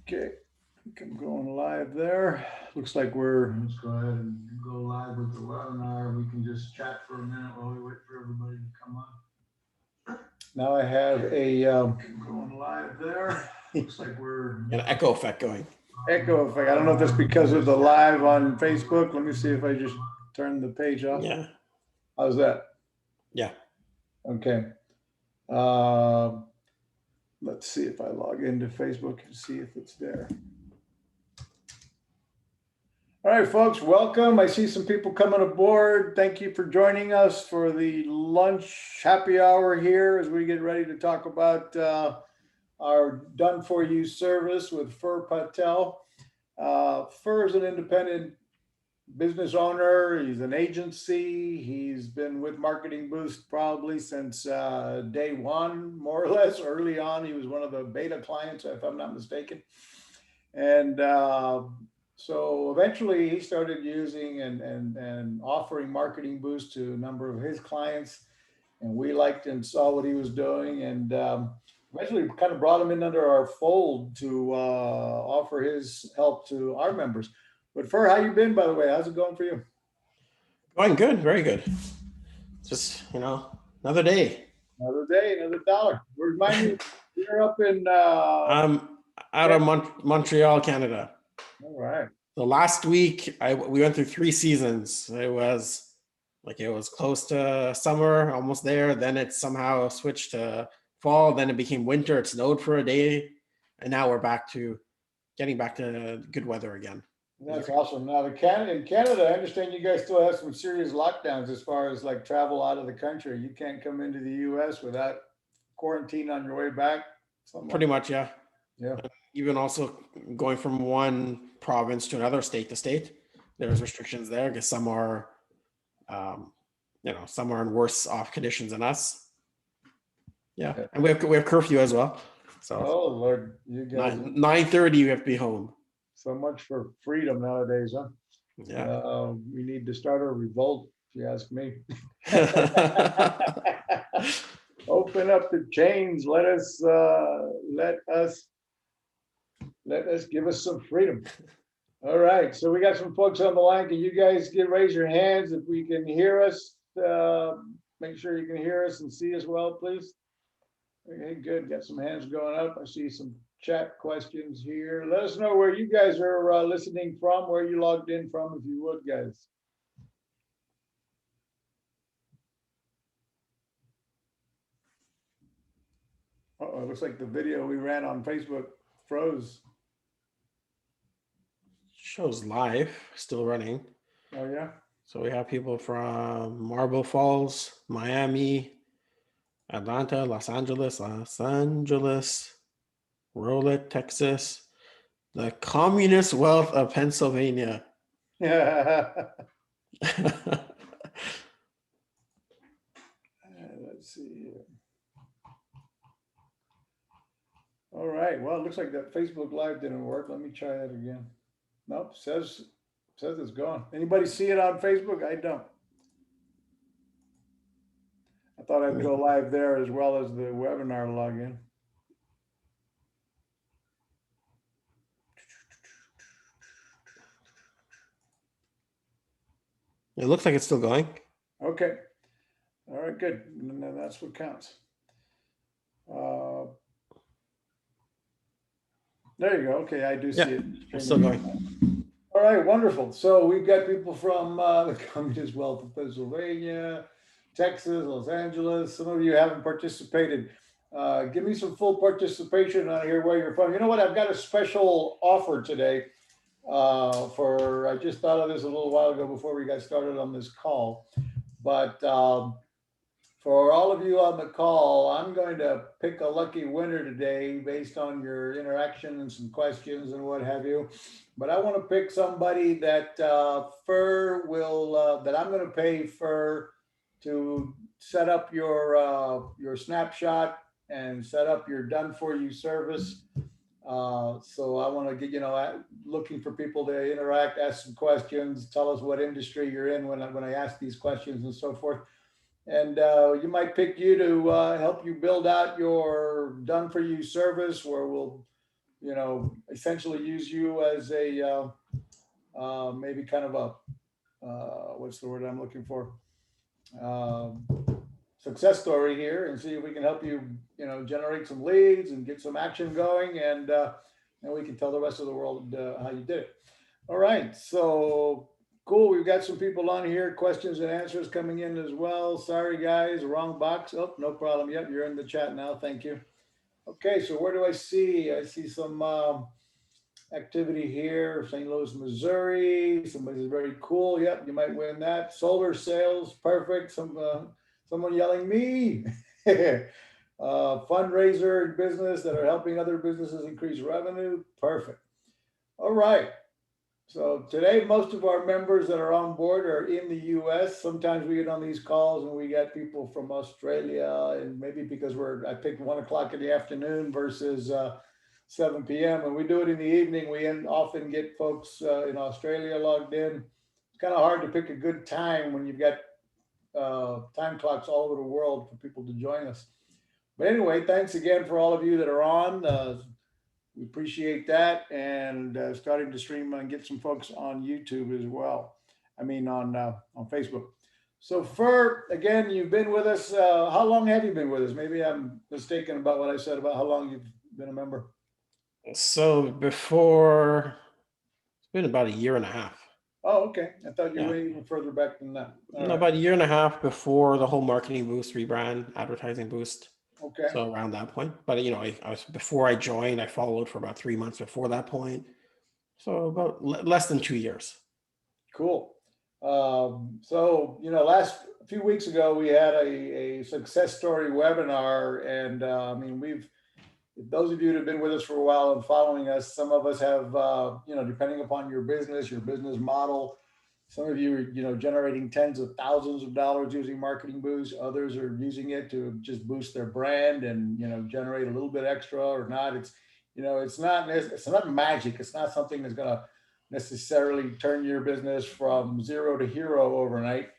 Okay, I think I'm going live there. Looks like let's go ahead and go live with the webinar. We can just chat for a minute while we wait for everybody to come on. Now I have a going live there. Looks like we're an echo effect going. Echo effect. I don't know if that's because of the live on Facebook. Let me see if I just turn the page off. Yeah. How's that? Yeah. Okay. Let's see if I log into Facebook and see if it's there. All right, folks, welcome. I see some people coming aboard. Thank you for joining us for the lunch happy hour here as we get ready to talk about our done-for-you service with Fer Patel. Fer is an independent business owner. He's an agency. He's been with MarketingBoost probably since day one, more or less. Early on, he was one of the beta clients, if I'm not mistaken. And so eventually he started using and offering MarketingBoost to a number of his clients. And we liked and saw what he was doing. And eventually kind of brought him in under our fold to offer his help to our members. But Fer, how you been, by the way? How's it going for you? Going good, very good. Just, another day. Another day, another dollar. Remind me, you're up in... I'm out of Montreal, Canada. All right. So last week, we went through 3 seasons. It was close to summer, almost there. Then it somehow switched to fall. Then it became winter. It snowed for a day. And now we're getting back to good weather again. That's awesome. Now, in Canada, I understand you guys still have some serious lockdowns as far as like travel out of the country. You can't come into the U.S. without quarantine on your way back. Pretty much, yeah. Yeah. Even also going from one province to another, state to state, there's restrictions there because some are, some are in worse off conditions than us. Yeah, and we have curfew as well. So, oh Lord, you guys, 9:30 you have to be home. So much for freedom nowadays, huh? Yeah. We need to start a revolt, if you ask me. Open up the chains. Let us give us some freedom. All right. So we got some folks on the line. Can you guys raise your hands if we can hear us? Make sure you can hear us and see us well, please. Okay, good. Got some hands going up. I see some chat questions here. Let us know where you guys are listening from, where you logged in from, if you would, guys. Uh-oh, it looks like the video we ran on Facebook froze. Shows live, still running. Oh, yeah? So we have people from Marble Falls, Miami, Atlanta, Los Angeles, Rowlett, Texas, the communist wealth of Pennsylvania. Yeah. Let's see here. All right. Well, it looks like that Facebook Live didn't work. Let me try that again. Nope. Says it's gone. Anybody see it on Facebook? I don't. I thought I'd go live there as well as the webinar login. It looks like it's still going. Okay. All right, good. And then that's what counts. There you go. Okay, I do see it. It's still going. All right, wonderful. So we've got people from the communist wealth of Pennsylvania, Texas, Los Angeles. Some of you haven't participated. Give me some full participation on here where you're from. You know what? I've got a special offer today. I just thought of this a little while ago before we got started on this call. But for all of you on the call, I'm going to pick a lucky winner today based on your interaction and some questions and what have you. But I want to pick somebody that Fer will, that I'm going to pay Fer to set up your snapshot and set up your done-for-you service. So I want to get, looking for people to interact, ask some questions, tell us what industry you're in when I ask these questions and so forth. And you might pick you to help you build out your done-for-you service where we'll, you know, essentially use you as a maybe kind of a what's the word I'm looking for? Success story here, and see if we can help you, you know, generate some leads and get some action going, and we can tell the rest of the world how you did it. All right, so cool. We've got some people on here, questions and answers coming in as well. Sorry guys, wrong box. Oh, no problem. Yep, you're in the chat now. Thank you. Okay, so where do I see? I see some activity here. St. Louis, Missouri. Somebody's very cool. Yep, you might win that. Solar sales, perfect. Someone yelling me. Fundraiser business that are helping other businesses increase revenue. Perfect. All right. So today, most of our members that are on board are in the US. Sometimes we get on these calls and we get people from Australia, and maybe because I picked 1 o'clock in the afternoon versus 7 p.m. and we do it in the evening, we often get folks in Australia logged in. It's kind of hard to pick a good time when you've got time clocks all over the world for people to join us. But anyway, thanks again for all of you that are on. We appreciate that, and starting to stream and get some folks on YouTube as well. I mean, on Facebook. So Fer, again, you've been with us. How long have you been with us? Maybe I'm mistaken about what I said about how long you've been a member. So before, it's been about 1.5 years. Oh, okay. I thought you were even further back than that. No, about 1.5 years before the whole MarketingBoost rebrand, advertising boost. Okay. So around that point, but you know, I was, before I joined, I followed for about 3 months before that point. So about less than 2 years. Cool. So, you know, last few weeks ago, we had a success story webinar, and I mean, those of you that have been with us for a while and following us, some of us have, you know, depending upon your business model, some of you are, you know, generating tens of thousands of dollars using MarketingBoost. Others are using it to just boost their brand and, you know, generate a little bit extra or not. It's, you know, it's not magic. It's not something that's going to necessarily turn your business from zero to hero overnight,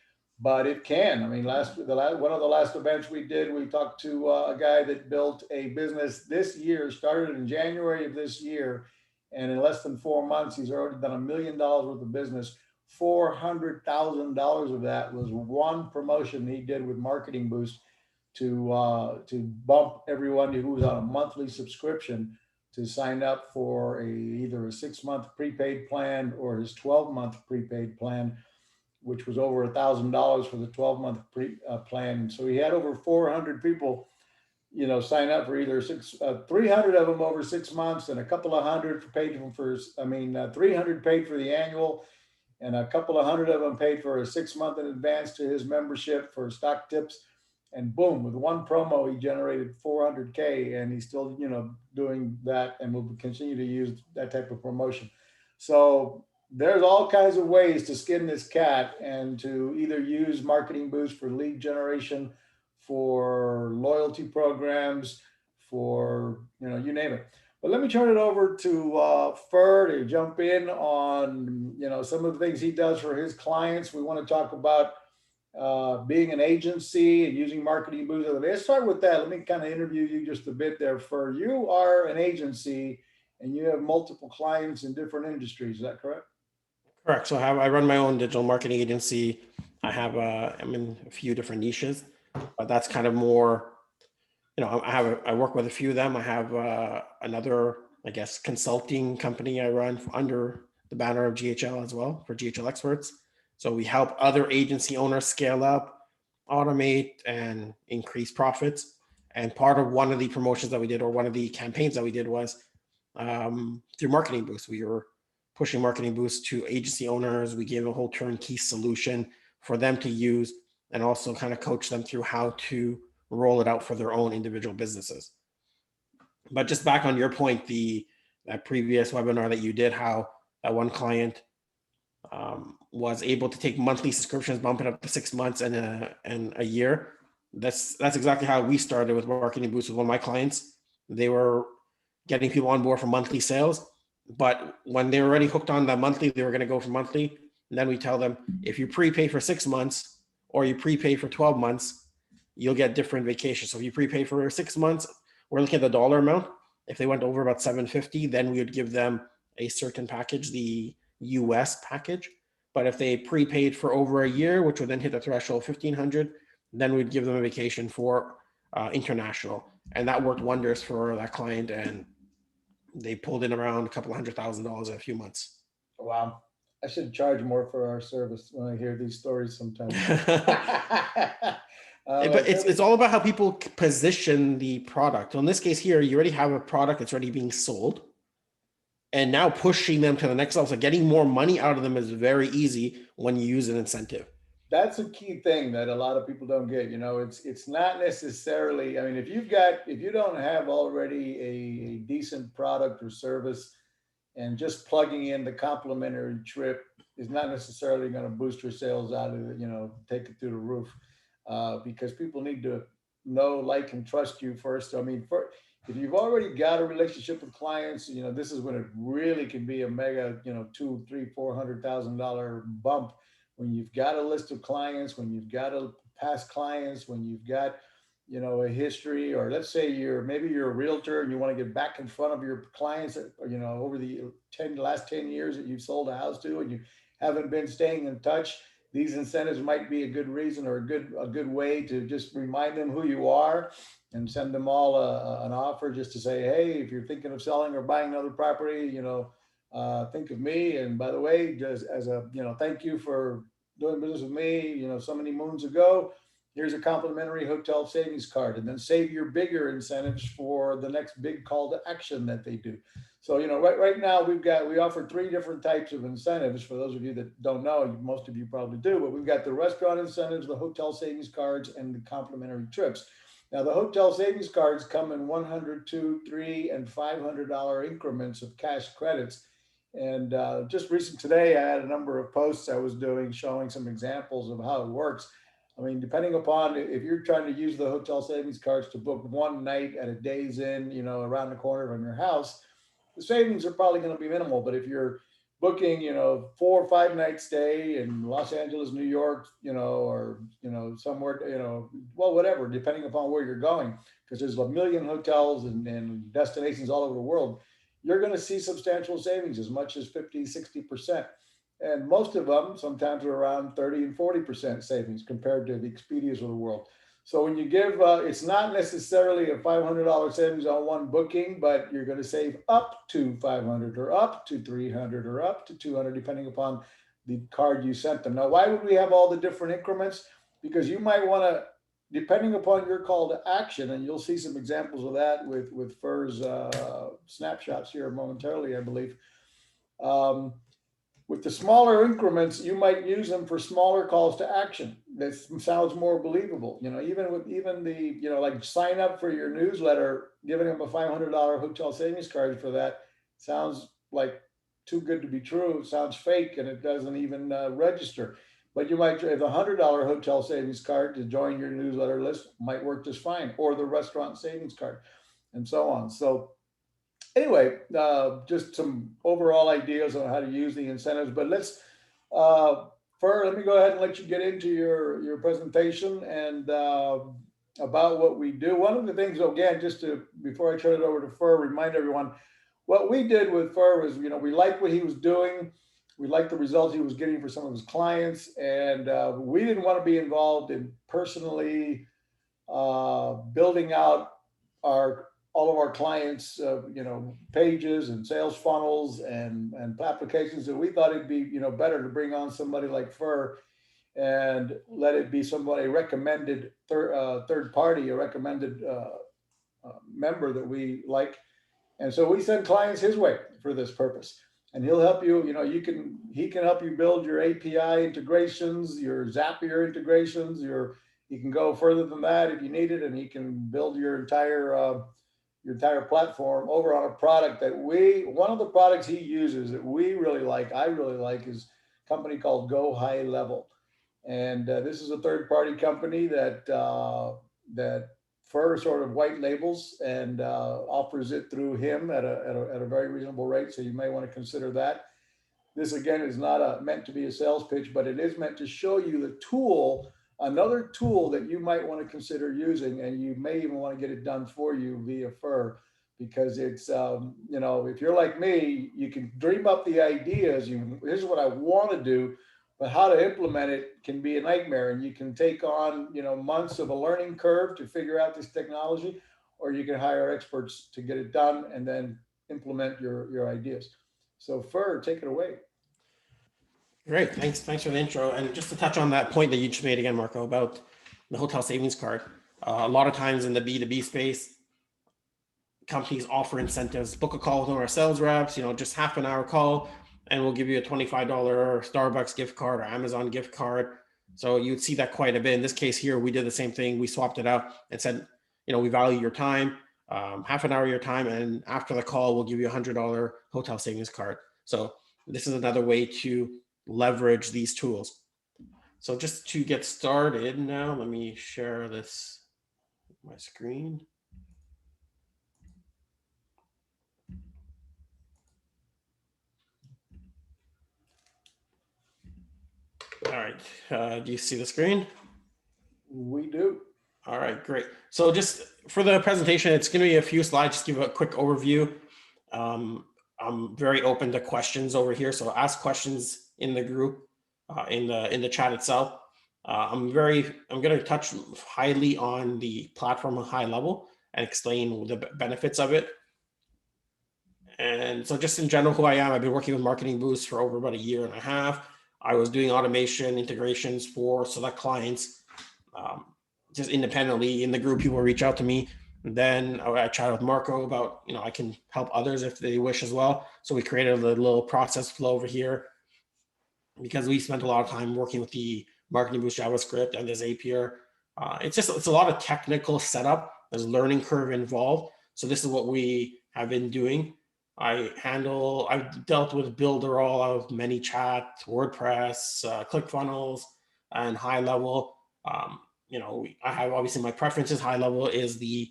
but it can. I mean, one of the last events we did, we talked to a guy that built a business this year, started in January of this year, and in less than 4 months, he's already done $1 million worth of business. $400,000 of that was one promotion he did with MarketingBoost to bump everyone who was on a monthly subscription to sign up for either a 6-month prepaid plan or his 12-month prepaid plan, which was over $1,000 for the 12-month plan. So he had over 400 people, you know, sign up for either 300 of them over 6 months, and a couple of hundred paid for 300 paid for the annual, and a couple of hundred of them paid for a 6-month in advance to his membership for stock tips. And boom, with one promo, he generated $400K, and he's still, you know, doing that, and will continue to use that type of promotion. So there's all kinds of ways to skin this cat and to either use MarketingBoost for lead generation, for loyalty programs, for, you know, you name it. But let me turn it over to Fer to jump in on, you know, some of the things he does for his clients. We want to talk about being an agency and using MarketingBoost. Let's start with that. Let me kind of interview you just a bit there. Fer, you are an agency and you have multiple clients in different industries. Is that correct? Correct. So I run my own digital marketing agency. I'm in a few different niches, but that's kind of more, you know, I work with a few of them. I have another, I guess, consulting company I run under the banner of GHL as well, for GHL experts. So we help other agency owners scale up, automate, and increase profits. And part of one of the promotions that we did, or one of the campaigns that we did, was through MarketingBoost. We were pushing MarketingBoost to agency owners. We gave a whole turnkey solution for them to use, and also kind of coach them through how to roll it out for their own individual businesses. But just back on your point, that previous webinar that you did, how that one client was able to take monthly subscriptions, bump it up to 6 months and a year. That's exactly how we started with MarketingBoost with one of my clients. They were getting people on board for monthly sales, but when they were already hooked on that monthly, they were going to go for monthly. And then we tell them, if you prepay for 6 months or you prepay for 12 months, you'll get different vacations. So if you prepay for 6 months, we're looking at the dollar amount, If they went over about 750, then we would give them a certain package, the US package. But if they prepaid for over a year, which would then hit the threshold 1,500, then we'd give them a vacation for international. And that worked wonders for that client. And they pulled in around a couple of $100,000 in a few months. Wow. I should charge more for our service when I hear these stories sometimes. But it's all about how people position the product. So in this case here, you already have a product that's already being sold. And now pushing them to the next level. So getting more money out of them is very easy when you use an incentive. That's a key thing that a lot of people don't get. It's not necessarily, I mean, if you don't have already a decent product or service, and just plugging in the complimentary trip is not necessarily going to boost your sales out of it, take it through the roof, because people need to know, like, and trust you first. I mean, if you've already got a relationship with clients, this is when it really can be a mega, $200,000, $300,000, $400,000 bump. When you've got a list of clients, when you've got a past clients, when you've got, a history, or let's say maybe you're a realtor and you want to get back in front of your clients, over the last 10 years that you've sold a house to, and you haven't been staying in touch. These incentives might be a good reason, or a good way to just remind them who you are, and send them all an offer just to say, hey, if you're thinking of selling or buying another property, think of me. And by the way, just as a, thank you for doing business with me, so many moons ago. Here's a complimentary hotel savings card, and then save your bigger incentives for the next big call to action that they do. So, right now we offer 3 different types of incentives. For those of you that don't know, most of you probably do, but we've got the restaurant incentives, the hotel savings cards, and the complimentary trips. Now, the hotel savings cards come in $100, $200, $300, and $500 increments of cash credits. And just recent today, I had a number of posts I was doing showing some examples of how it works. I mean, depending upon if you're trying to use the hotel savings cards to book one night at a Days Inn, around the corner from your house, the savings are probably going to be minimal. But if you're booking, 4 or 5 night stay in Los Angeles, New York, or, somewhere, well, whatever, depending upon where you're going, because there's a million hotels and destinations all over the world, you're going to see substantial savings, as much as 50, 60%. And most of them sometimes are around 30 and 40% savings compared to the Expedias of the world. So when you give, it's not necessarily a $500 savings on one booking, but you're going to save up to $500 or up to $300 or up to $200, depending upon the card you sent them. Now, why would we have all the different increments? Because you might want to, depending upon your call to action, and you'll see some examples of that with Fer's snapshots here momentarily, I believe. With the smaller increments, you might use them for smaller calls to action. That sounds more believable. Even the, like, sign up for your newsletter, giving them a $500 hotel savings card for that sounds like too good to be true. It sounds fake, and it doesn't even register. But you might have a $100 hotel savings card to join your newsletter list, might work just fine, or the restaurant savings card, and so on. So anyway, just some overall ideas on how to use the incentives. But let's, Fer, let me go ahead and let you get into your presentation and about what we do. One of the things, again, just to, before I turn it over to Fer, remind everyone, what we did with Fer was, we liked what he was doing. We liked the results he was getting for some of his clients. And we didn't want to be involved in personally building out all of our clients, pages and sales funnels and applications. That we thought it'd be, better to bring on somebody like Fer and let it be somebody recommended third party, a recommended member that we like. And so we send clients his way for this purpose. And he'll help you, he can help you build your API integrations, your Zapier integrations, you can go further than that if you need it, and he can build your entire platform over on a product that one of the products he uses that we really like, I really like, is a company called GoHighLevel. And this is a third-party company that Fer sort of white labels and offers it through him at a very reasonable rate. So you may want to consider that. This, again, is not meant to be a sales pitch, but it is meant to show you the tool, another tool that you might want to consider using, and you may even want to get it done for you via Fer because it's, you know, if you're like me, you can dream up the ideas. Here's what I want to do, but how to implement it can be a nightmare. And you can take on, you know, months of a learning curve to figure out this technology, or you can hire experts to get it done and then implement your ideas. So Fer, take it away. Great, thanks for the intro. And just to touch on that point that you just made again, Marco, about the hotel savings card. A lot of times in the B2B space, companies offer incentives. Book a call with one of our sales reps, you know, just half an hour call, and we'll give you a $25 Starbucks gift card or Amazon gift card. So you'd see that quite a bit. In this case here, we did the same thing. We swapped it out and said, you know, we value your time, half an hour of your time, and after the call, we'll give you a $100 hotel savings card. So this is another way to leverage these tools. So just to get started now, let me share this, my screen. All right, do you see the screen? We do. All right, great. So just for the presentation, it's going to be a few slides, just give a quick overview. I'm very open to questions over here, so ask questions in the group, in the chat itself. I'm going to touch highly on the platform at high level and explain the benefits of it. And so just in general, who I am, I've been working with MarketingBoost for over about 1.5 years. I was doing automation integrations for select clients, just independently in the group. People reach out to me. Then I chatted with Marco about, you know, I can help others if they wish as well. So we created a little process flow over here because we spent a lot of time working with the MarketingBoost JavaScript and the Zapier. It's a lot of technical setup. There's a learning curve involved. So this is what we have been doing. I've dealt with Builderall of ManyChat, WordPress, ClickFunnels, and HighLevel. You know, I have obviously my preferences. HighLevel is the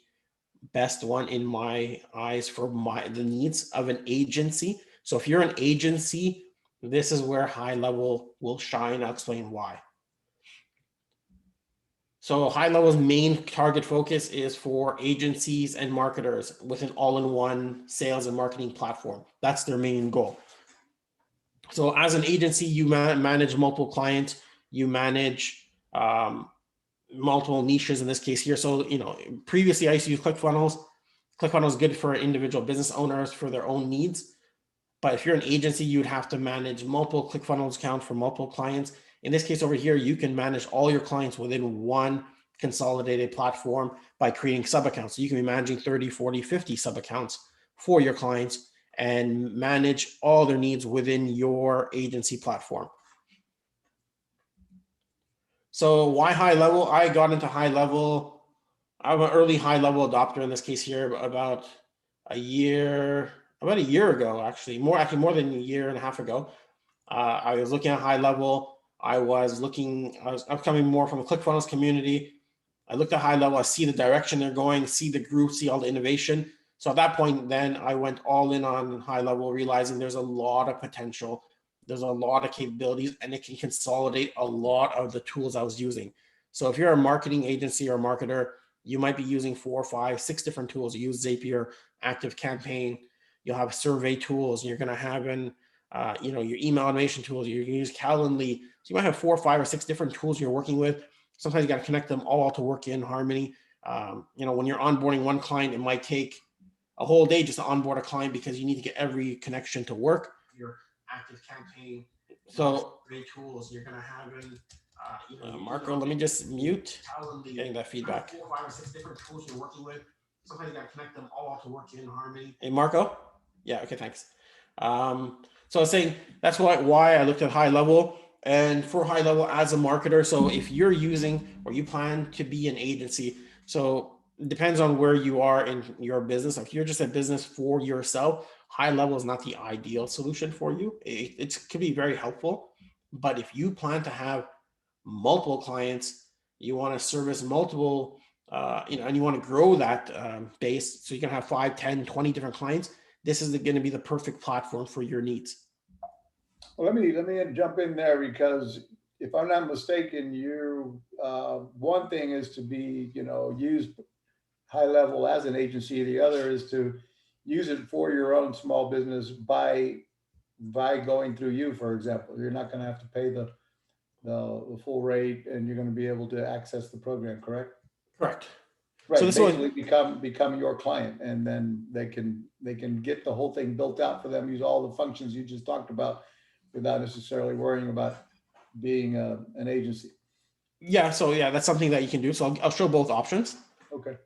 best one in my eyes for the needs of an agency. So if you're an agency, this is where HighLevel will shine. I'll explain why. So HighLevel's main target focus is for agencies and marketers with an all-in-one sales and marketing platform. That's their main goal. So as an agency, you manage multiple clients, you manage multiple niches in this case here. So, you know, previously I used to use ClickFunnels. ClickFunnels is good for individual business owners for their own needs. But if you're an agency, you'd have to manage multiple ClickFunnels accounts for multiple clients. In this case over here, you can manage all your clients within one consolidated platform by creating sub-accounts. So you can be managing 30, 40, 50 sub-accounts for your clients and manage all their needs within your agency platform. So why HighLevel? I got into HighLevel. I'm an early HighLevel adopter in this case here about a year ago, actually more than 1.5 years ago. I was looking at HighLevel. I was coming more from the ClickFunnels community. I looked at HighLevel, I see the direction they're going, see the group, see all the innovation. So at that point, then I went all in on HighLevel, realizing there's a lot of potential. There's a lot of capabilities, and it can consolidate a lot of the tools I was using. So if you're a marketing agency or a marketer, you might be using 4, 5, 6 different tools. You use Zapier, ActiveCampaign, you'll have survey tools, you're going to have you know, your email automation tools, you can use Calendly. So you might have 4, 5, or 6 different tools you're working with. Sometimes you got to connect them all to work in harmony. You know, when you're onboarding one client, it might take a whole day just to onboard a client because you need to get every connection to work. Your ActiveCampaign, so great tools you're going to have in. You know, Marco, let me just mute. Getting that feedback. 4, 5, or 6 different tools you're working with. Sometimes you got to connect them all to work in harmony. Hey, Marco. Yeah. Okay. Thanks. So I was saying that's why I looked at HighLevel. And for HighLevel as a marketer, so if you're using or you plan to be an agency, so it depends on where you are in your business. If you're just a business for yourself, HighLevel is not the ideal solution for you. It could be very helpful, but if you plan to have multiple clients, you want to service multiple, you know, and you want to grow that base, so you can have 5, 10, 20 different clients, this is going to be the perfect platform for your needs. Well, let me jump in there, because if I'm not mistaken, one thing is to be, you know, use HighLevel as an agency. The other is to use it for your own small business by going through you, for example. You're not going to have to pay the full rate, and you're going to be able to access the program, correct? Correct. Right. So this Basically become your client, and then they can get the whole thing built out for them, use all the functions you just talked about without necessarily worrying about being an agency. Yeah. So yeah, that's something that you can do. So I'll show both options. Okay,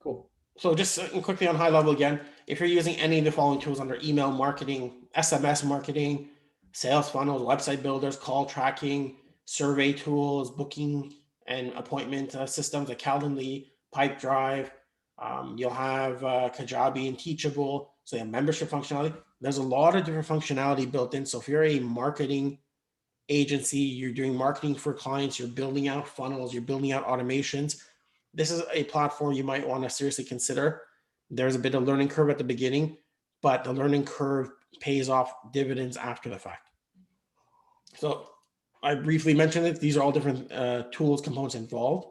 cool. So just quickly on high level again, if you're using any of the following tools under email marketing, SMS marketing, sales funnels, website builders, call tracking, survey tools, booking and appointment systems like Calendly, Pipedrive, you'll have Kajabi and Teachable. So you have membership functionality. There's a lot of different functionality built in. So if you're a marketing agency, you're doing marketing for clients, you're building out funnels, you're building out automations, this is a platform you might want to seriously consider. There's a bit of learning curve at the beginning, but the learning curve pays off dividends after the fact. So I briefly mentioned it. These are all different tools, components involved.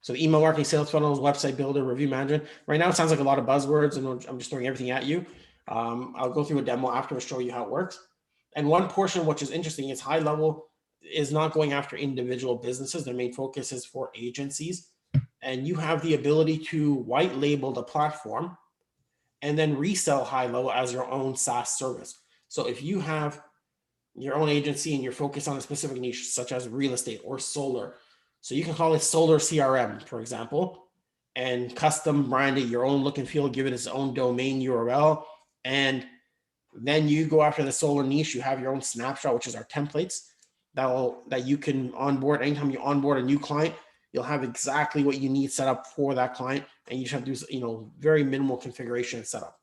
So the email marketing, sales funnels, website builder, review management. Right now, it sounds like a lot of buzzwords, and I'm just throwing everything at you. I'll go through a demo after to show you how it works. And one portion, which is interesting, is high level is not going after individual businesses. Their main focus is for agencies. And you have the ability to white label the platform and then resell high level as your own SaaS service. So if you have your own agency and you're focused on a specific niche, such as real estate or solar, so you can call it solar CRM, for example, and custom brand it your own look and feel, give it its own domain URL. And then you go after the solar niche, you have your own snapshot, which is our templates that you can onboard. Anytime you onboard a new client, you'll have exactly what you need set up for that client, and you just have to do, very minimal configuration and setup.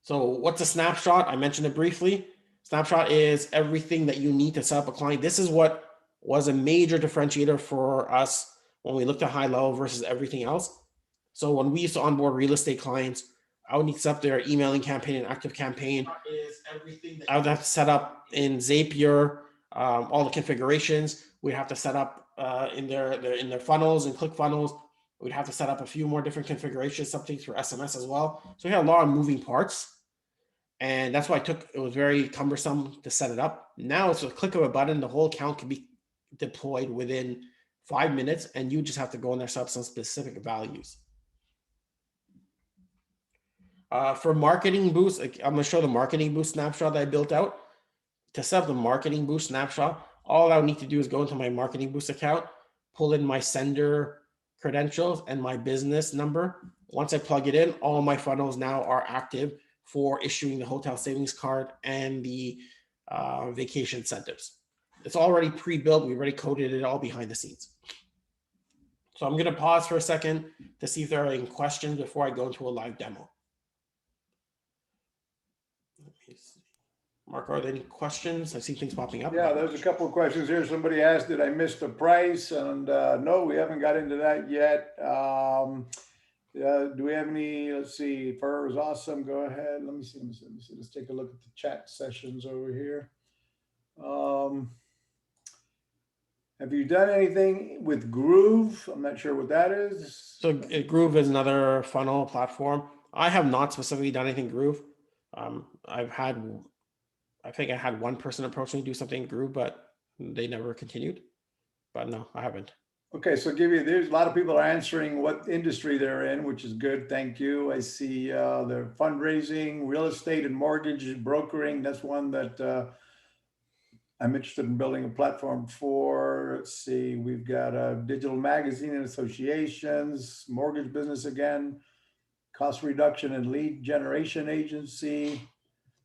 So what's a snapshot? I mentioned it briefly. Snapshot is everything that you need to set up a client. This is what was a major differentiator for us when we looked at high level versus everything else. So when we used to onboard real estate clients, I would need to set up their emailing campaign and active campaign. I would have to set up in Zapier all the configurations. We'd have to set up in their funnels and click funnels. We'd have to set up a few more different configurations, some things for SMS as well. So we had a lot of moving parts. And that's why it was very cumbersome to set it up. Now it's a click of a button, the whole account can be deployed within 5 minutes, and you just have to go in there, set up some specific values. For MarketingBoost, I'm going to show the MarketingBoost snapshot that I built out. To set up the MarketingBoost snapshot, all I would need to do is go into my MarketingBoost account, pull in my sender credentials and my business number. Once I plug it in, all my funnels now are active for issuing the hotel savings card and the vacation incentives. It's already pre-built. We already coded it all behind the scenes. So I'm going to pause for a second to see if there are any questions before I go into a live demo. Let me see. Mark, are there any questions? I see things popping up. Yeah, there's a couple of questions here. Somebody asked, did I miss the price? And no, we haven't got into that yet. Do we have any? Let's see. Fer was awesome. Go ahead. Let me see. Let's take a look at the chat sessions over here. Have you done anything with Groove? I'm not sure what that is. So Groove is another funnel platform. I have not specifically done anything Groove. I think I had one person approach me to do something Groove, but they never continued. But no, I haven't. Okay, so there's a lot of people are answering what industry they're in, which is good. Thank you. I see they're fundraising, real estate and mortgage brokering. That's one that I'm interested in building a platform for. Let's see, we've got a digital magazine and associations, mortgage business again, cost reduction and lead generation agency.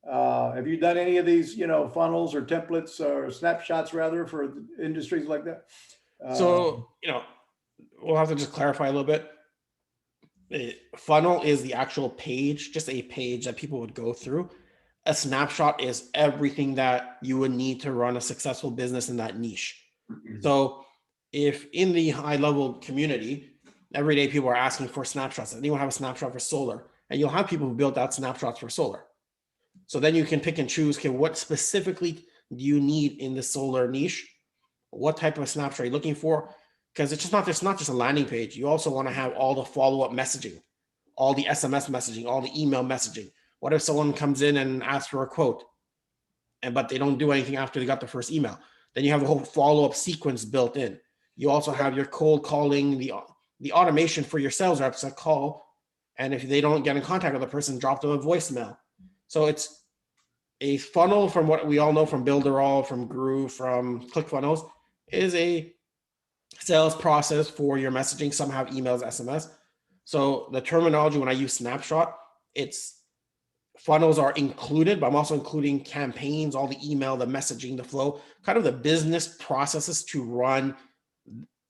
Have you done any of these, funnels or templates or snapshots rather for industries like that? So, we'll have to just clarify a little bit. A funnel is the actual page, just a page that people would go through. A snapshot is everything that you would need to run a successful business in that niche. So if in the high level community, every day people are asking for snapshots, anyone have a snapshot for solar, and you'll have people who build out snapshots for solar. So then you can pick and choose, okay, what specifically do you need in the solar niche? What type of snapshot are you looking for? because it's not just a landing page. You also want to have all the follow-up messaging, all the SMS messaging, all the email messaging. What if someone comes in and asks for a quote, but they don't do anything after they got the first email? Then you have a whole follow-up sequence built in. You also have your cold calling, the automation for your sales reps that call, and if they don't get in contact with the person, drop them a voicemail. So it's a funnel, from what we all know from Builderall, from Groove, from ClickFunnels, is a sales process for your messaging. Some have emails, SMS. So the terminology, when I use Snapshot, it's funnels are included, but I'm also including campaigns, all the email, the messaging, the flow, kind of the business processes to run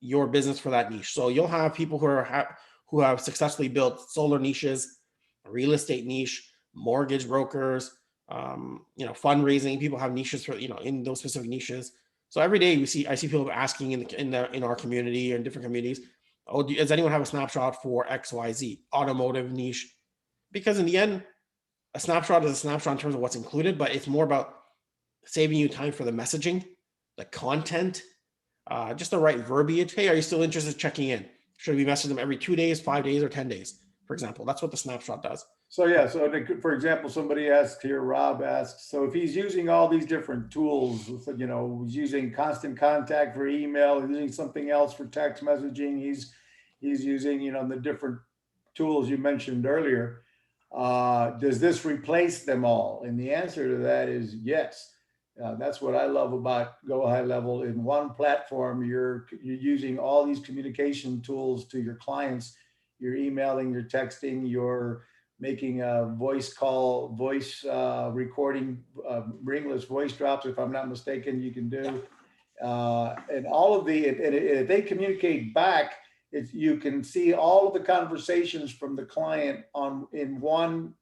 your business for that niche. So you'll have people who have successfully built solar niches, real estate niche, mortgage brokers, fundraising. People have niches for, in those specific niches. So every day I see people asking in our community or in different communities, oh, does anyone have a snapshot for XYZ automotive niche? Because in the end, a snapshot is a snapshot in terms of what's included, but it's more about saving you time for the messaging, the content, just the right verbiage. Hey, are you still interested in checking in? Should we message them every 2 days, 5 days, or 10 days? For example, that's what the snapshot does. So yeah, so for example, somebody asked here, Rob asks, so if he's using all these different tools, he's using Constant Contact for email, he's using something else for text messaging, he's using, the different tools you mentioned earlier. Does this replace them all? And the answer to that is yes. That's what I love about GoHighLevel. In one platform, you're using all these communication tools to your clients. You're emailing, you're texting, you're making a voice call, voice recording, ringless voice drops, if I'm not mistaken, you can do. And all of if they communicate back, you can see all of the conversations from the client in one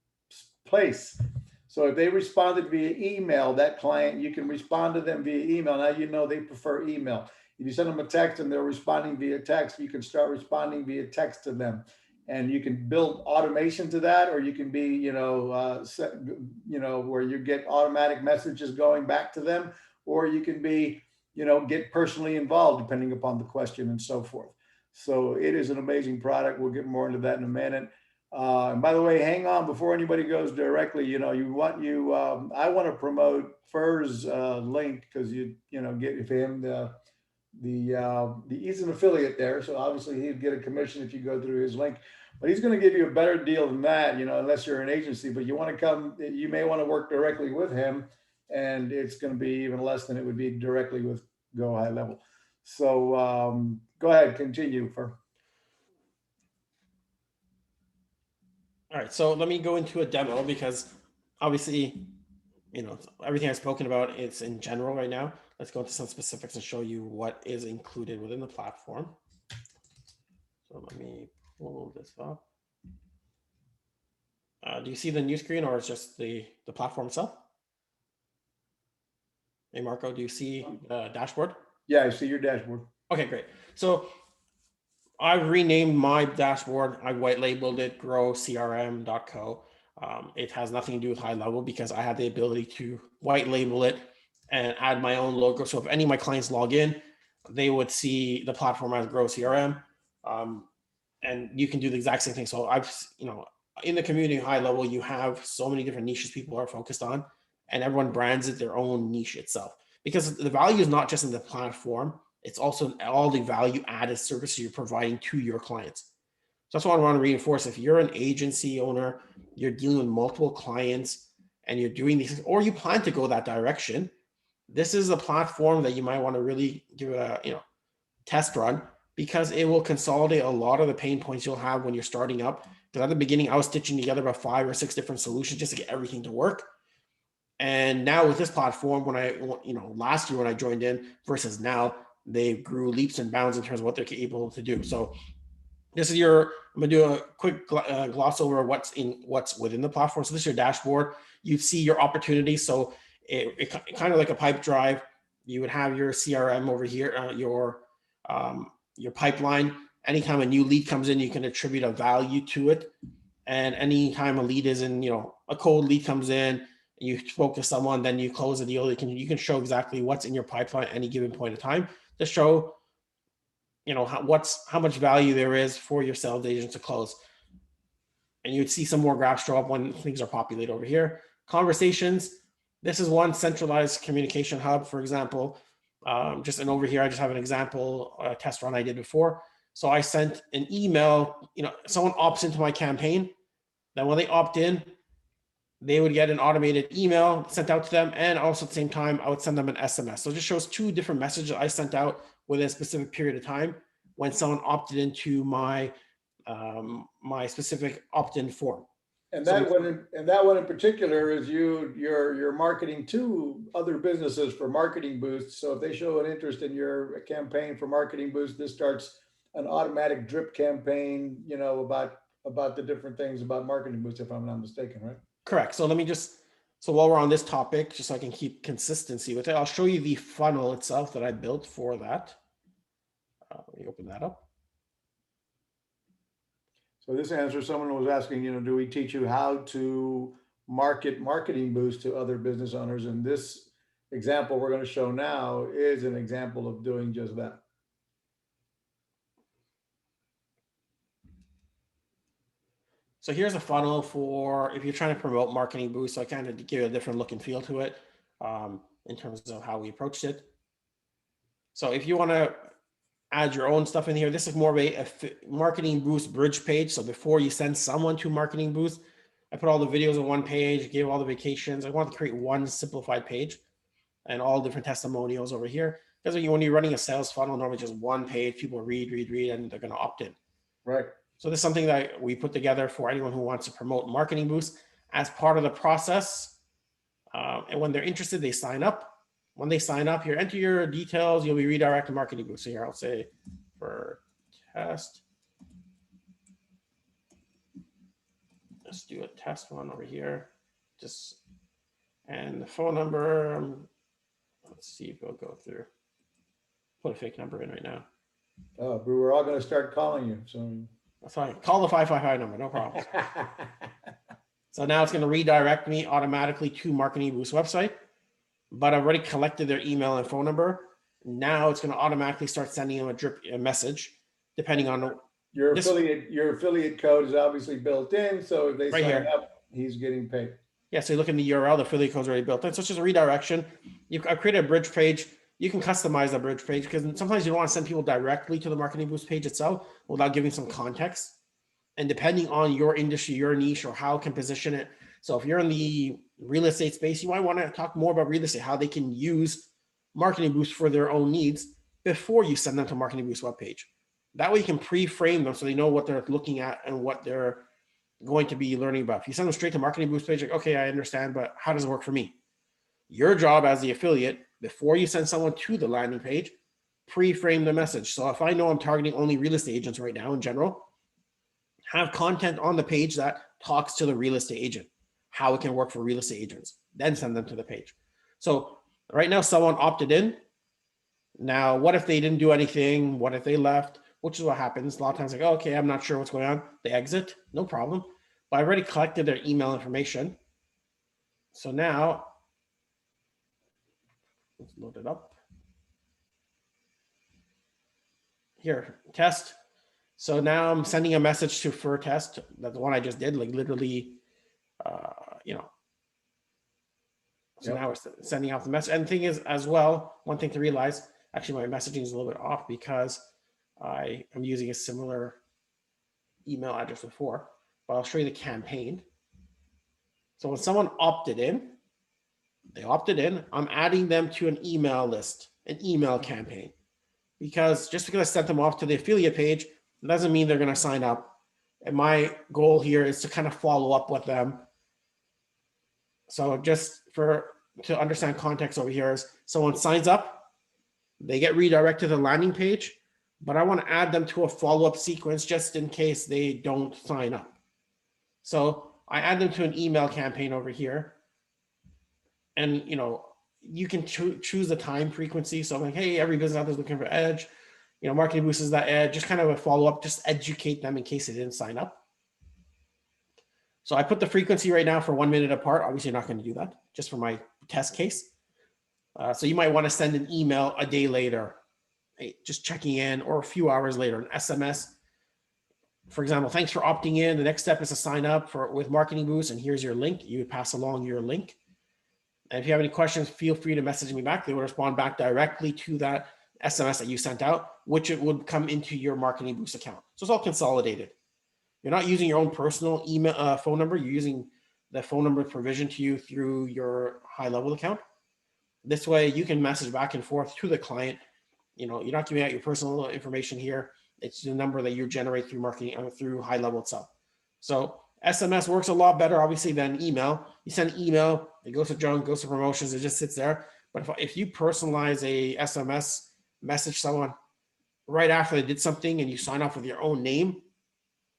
place. So if they responded via email, that client, you can respond to them via email. Now they prefer email. If you send them a text and they're responding via text, you can start responding via text to them. And you can build automation to that, or you can be, where you get automatic messages going back to them, or you can be, get personally involved depending upon the question and so forth. So it is an amazing product. We'll get more into that in a minute. And by the way, hang on before anybody goes directly. I want to promote Fer's link because get him he's an affiliate there, so obviously he'd get a commission if you go through his link. But he's going to give you a better deal than that, unless you're an agency. But you may want to work directly with him, and it's going to be even less than it would be directly with GoHighLevel. So go ahead, continue, Fer. All right, so let me go into a demo because obviously, everything I've spoken about is in general right now. Let's go into some specifics and show you what is included within the platform. So let me pull this up. Do you see the new screen, or is just the platform itself? Hey, Marco, do you see the dashboard? Yeah, I see your dashboard. Okay, great. So I've renamed my dashboard. I white labeled it 𝗏𝗏𝗄𝐶RM.co. It has nothing to do with HighLevel because I had the ability to white label it and add my own logo. So if any of my clients log in, they would see the platform as 𝗏𝗏𝗄𝐶RM. And you can do the exact same thing. So in the community HighLevel, you have so many different niches people are focused on, and everyone brands it their own niche itself, because the value is not just in the platform. It's also all the value added services you're providing to your clients. So that's what I want to reinforce. If you're an agency owner, you're dealing with multiple clients and you're doing these, or you plan to go that direction, this is a platform that you might want to really do a test run, because it will consolidate a lot of the pain points you'll have when you're starting up. Because at the beginning, I was stitching together about 5 or 6 different solutions just to get everything to work. And now with this platform, last year when I joined in versus now, they grew leaps and bounds in terms of what they're able to do. So this is I'm gonna do a quick gloss over what's within the platform. So this is your dashboard. You see your opportunities. So it kind of like a pipe drive. You would have your CRM over here, your pipeline. Anytime a new lead comes in, you can attribute a value to it. And anytime a lead is in, a cold lead comes in, you spoke to someone, then you close the deal. You can show exactly what's in your pipeline at any given point of time to show you know, how much value there is for your sales agent to close. And you'd see some more graphs show up when things are populated over here. Conversations. This is one centralized communication hub, for example. And over here, I just have an example test run I did before. So I sent an email, you know, someone opts into my campaign. Then when they opt in, they would get an automated email sent out to them. And also at the same time, I would send them an SMS. So it just shows two different messages I sent out within a specific period of time when someone opted into my my specific opt-in form. And that one in particular is you're marketing to other businesses for MarketingBoost. So if they show an interest in your campaign for MarketingBoost, this starts an automatic drip campaign, you know, about the different things about MarketingBoost, if I'm not mistaken, right? Correct. So so while we're on this topic, just so I can keep consistency with it, I'll show you the funnel itself that I built for that. Let me open that up. So this answer, someone was asking, you know, do we teach you how to market MarketingBoost to other business owners? And this example we're going to show now is an example of doing just that. So here's a funnel for if you're trying to promote MarketingBoost. So I kind of give it a different look and feel to it in terms of how we approached it. So if you want to add your own stuff in here, this is more of a MarketingBoost bridge page. So before you send someone to MarketingBoost, I put all the videos on one page, gave all the vacations. I want to create one simplified page and all different testimonials over here. Because when you're running a sales funnel, normally just one page, people read, and they're going to opt in. Right. So this is something that we put together for anyone who wants to promote MarketingBoost as part of the process. And when they're interested, they sign up. When they sign up here, enter your details, you'll be redirected to MarketingBoost. So here I'll say for test. Let's do a test one over here. And the phone number, let's see if it'll go through. Put a fake number in right now. Oh, but we're all going to start calling you. So that's fine. Call the 555 number, no problem. So now it's going to redirect me automatically to MarketingBoost website, but I've already collected their email and phone number. Now it's going to automatically start sending them a message, depending on your affiliate code is obviously built in. So if they right sign here up, he's getting paid. Yeah, so you look in the URL, the affiliate code is already built in. So it's just a redirection. I've created a bridge page. You can customize the bridge page because sometimes you don't want to send people directly to the MarketingBoost page itself without giving some context. And depending on your industry, your niche, or how it can position it. So if you're in the real estate space, you might want to talk more about real estate, how they can use MarketingBoost for their own needs before you send them to MarketingBoost webpage. That way you can pre-frame them so they know what they're looking at and what they're going to be learning about. If you send them straight to MarketingBoost page, like, okay, I understand, but how does it work for me? Your job as the affiliate, before you send someone to the landing page, pre-frame the message. So if I know I'm targeting only real estate agents right now in general, have content on the page that talks to the real estate agent, how it can work for real estate agents, then send them to the page. So right now someone opted in. Now, what if they didn't do anything? What if they left? Which is what happens. A lot of times like, oh, okay, I'm not sure what's going on. They exit, no problem. But I've already collected their email information. So now, let's load it up. Here, test. So now I'm sending a message to Fer Test. That's the one I just did, like literally, So now we're sending out the message. And the thing is, as well, one thing to realize, actually my messaging is a little bit off because I am using a similar email address before, but I'll show you the campaign. So when someone opted in, I'm adding them to an email list, an email campaign, because just because I sent them off to the affiliate page, it doesn't mean they're going to sign up. And my goal here is to kind of follow up with them. So just to understand context over here is someone signs up, they get redirected to the landing page, but I want to add them to a follow-up sequence just in case they don't sign up. So I add them to an email campaign over here. And, you can choose the time frequency. So I'm like, hey, every business out there is looking for edge. MarketingBoost is that edge, just kind of a follow-up, just educate them in case they didn't sign up. So I put the frequency right now for 1 minute apart. Obviously, you're not going to do that, just for my test case. So you might want to send an email a day later. just checking in, or a few hours later, an SMS. For example, thanks for opting in. The next step is to sign up with Marketing Boost, and here's your link. You would pass along your link. And if you have any questions, feel free to message me back. They will respond back directly to that SMS that you sent out, which it would come into your Marketing Boost account. So it's all consolidated. You're not using your own personal email phone number. You're using the phone number provisioned to you through your GoHighLevel account. This way you can message back and forth to the client. You're not giving out your personal information here. It's the number that you generate through through GoHighLevel itself. So SMS works a lot better, obviously, than email. You send an email, it goes to junk, goes to promotions, it just sits there. But if you personalize a SMS, message someone right after they did something, and you sign off with your own name,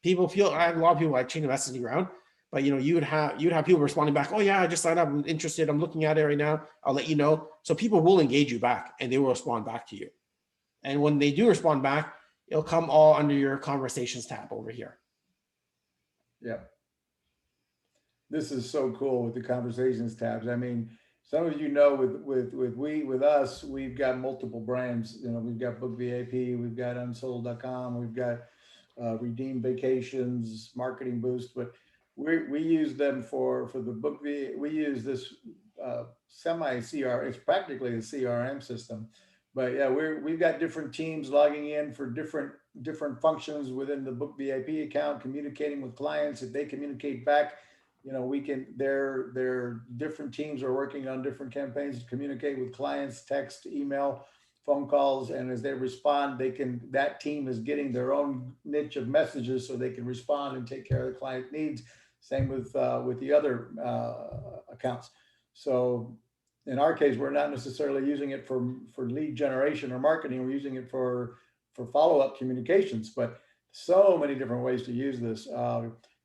people feel, I have a lot of people like change the messaging around, but you would have people responding back, oh yeah, I just signed up, I'm interested, I'm looking at it right now, I'll let you know. So people will engage you back, and they will respond back to you. And when they do respond back, it'll come all under your conversations tab over here. Yeah. This is so cool with the conversations tabs. I mean, some of with us, we've got multiple brands. We've got 𝗃𝗶𝗱𝗄, we've got unsold.com, we've got Redeem Vacations, Marketing Boost, but we use them for the 𝗃𝗶𝗱. We use this semi-CRM. It's practically a CRM system, but yeah, we've got different teams logging in for different functions within the 𝗃𝗶𝗱𝗄 account, communicating with clients. If they communicate back, their different teams are working on different campaigns to communicate with clients, text, email, phone calls, and as they respond, that team is getting their own niche of messages so they can respond and take care of the client needs. Same with the other accounts. So in our case, we're not necessarily using it for lead generation or marketing. We're using it for follow-up communications, but so many different ways to use this.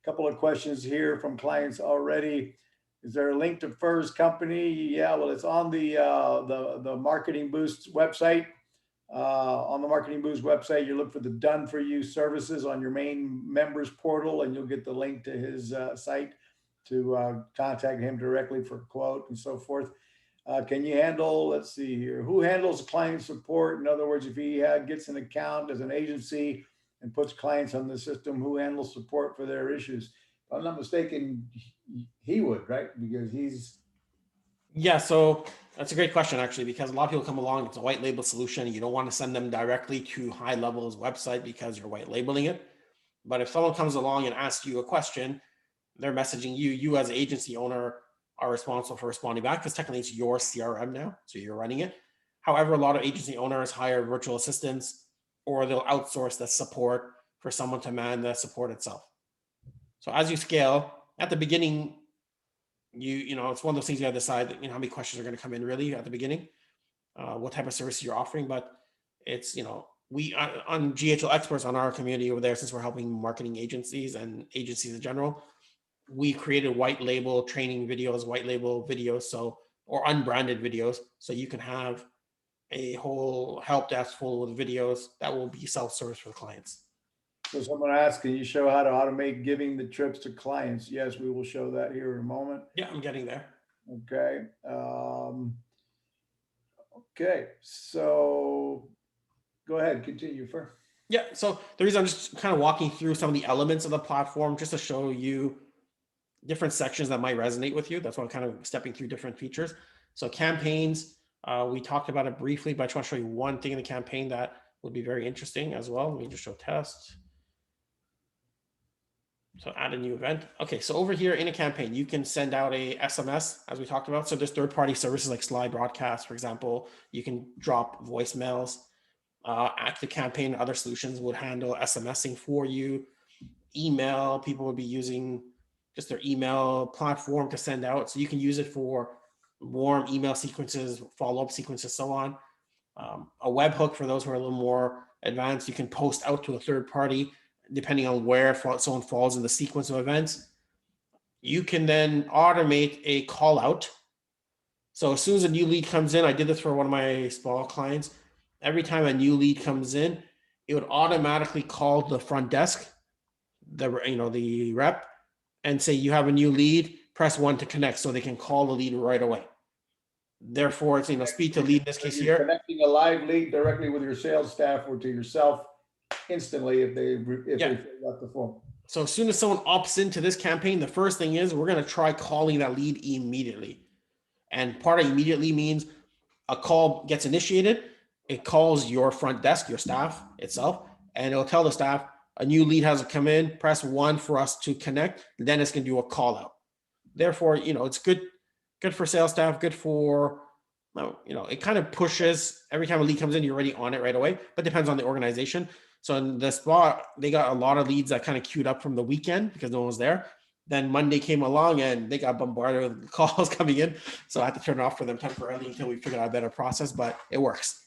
Couple of questions here from clients already. Is there a link to Fer's company? Yeah, well, it's on the Marketing Boost website. On the Marketing Boost website, you look for the Done For You services on your main members portal, and you'll get the link to his site to contact him directly for a quote and so forth. Can you handle, let's see here, who handles client support? In other words, if he gets an account as an agency and puts clients on the system, who handles support for their issues? If I'm not mistaken, he would, right? Because he's... Yeah, so that's a great question, actually, because a lot of people come along, it's a white label solution. You don't want to send them directly to GoHighLevel's website because you're white labeling it. But if someone comes along and asks you a question, they're messaging you, you as an agency owner are responsible for responding back, because technically it's your CRM now, so you're running it. However, a lot of agency owners hire virtual assistants, or they'll outsource the support for someone to man the support itself. So as you scale, at the beginning, it's one of those things you got to decide that, how many questions are going to come in really at the beginning, what type of service you're offering. But it's, we on GHL experts on our community over there, since we're helping marketing agencies and agencies in general, we created white label training videos, white label videos, or unbranded videos, so you can have a whole help desk full of videos that will be self-service for the clients. So someone asked, can you show how to automate giving the trips to clients? Yes, we will show that here in a moment. Yeah, I'm getting there. Okay. Okay, so go ahead, continue, Fer. Yeah, so the reason I'm just kind of walking through some of the elements of the platform, just to show you different sections that might resonate with you. That's why I'm kind of stepping through different features. So campaigns, we talked about it briefly, but I just want to show you one thing in the campaign that would be very interesting as well. Let me just show test. So add a new event. Okay, so over here in a campaign, you can send out a SMS, as we talked about. So there's third-party services like Slide Broadcast, for example. You can drop voicemails. Active Campaign and other solutions would handle SMSing for you. Email, people would be using just their email platform to send out. So you can use it for warm email sequences, follow-up sequences, so on. A webhook for those who are a little more advanced. You can post out to a third party, depending on where someone falls in the sequence of events. You can then automate a call out. So as soon as a new lead comes in, I did this for one of my small clients. Every time a new lead comes in, it would automatically call the front desk, the rep, and say, you have a new lead, press 1 to connect, so they can call the lead right away. Therefore, it's, speed to lead in this case You're here. connecting a live lead directly with your sales staff or to yourself instantly if they fill out the form. So as soon as someone opts into this campaign, the first thing is we're going to try calling that lead immediately. And part of immediately means a call gets initiated. It calls your front desk, your staff itself, and it'll tell the staff a new lead has come in. Press 1 for us to connect. Then it's going to do a call out. Therefore, it's good for sales staff, good for, it kind of pushes every time a lead comes in, you're already on it right away, but depends on the organization. So in the spot, they got a lot of leads that kind of queued up from the weekend because no one was there. Then Monday came along and they got bombarded with calls coming in. So I had to turn it off for them temporarily until we figured out a better process, but it works.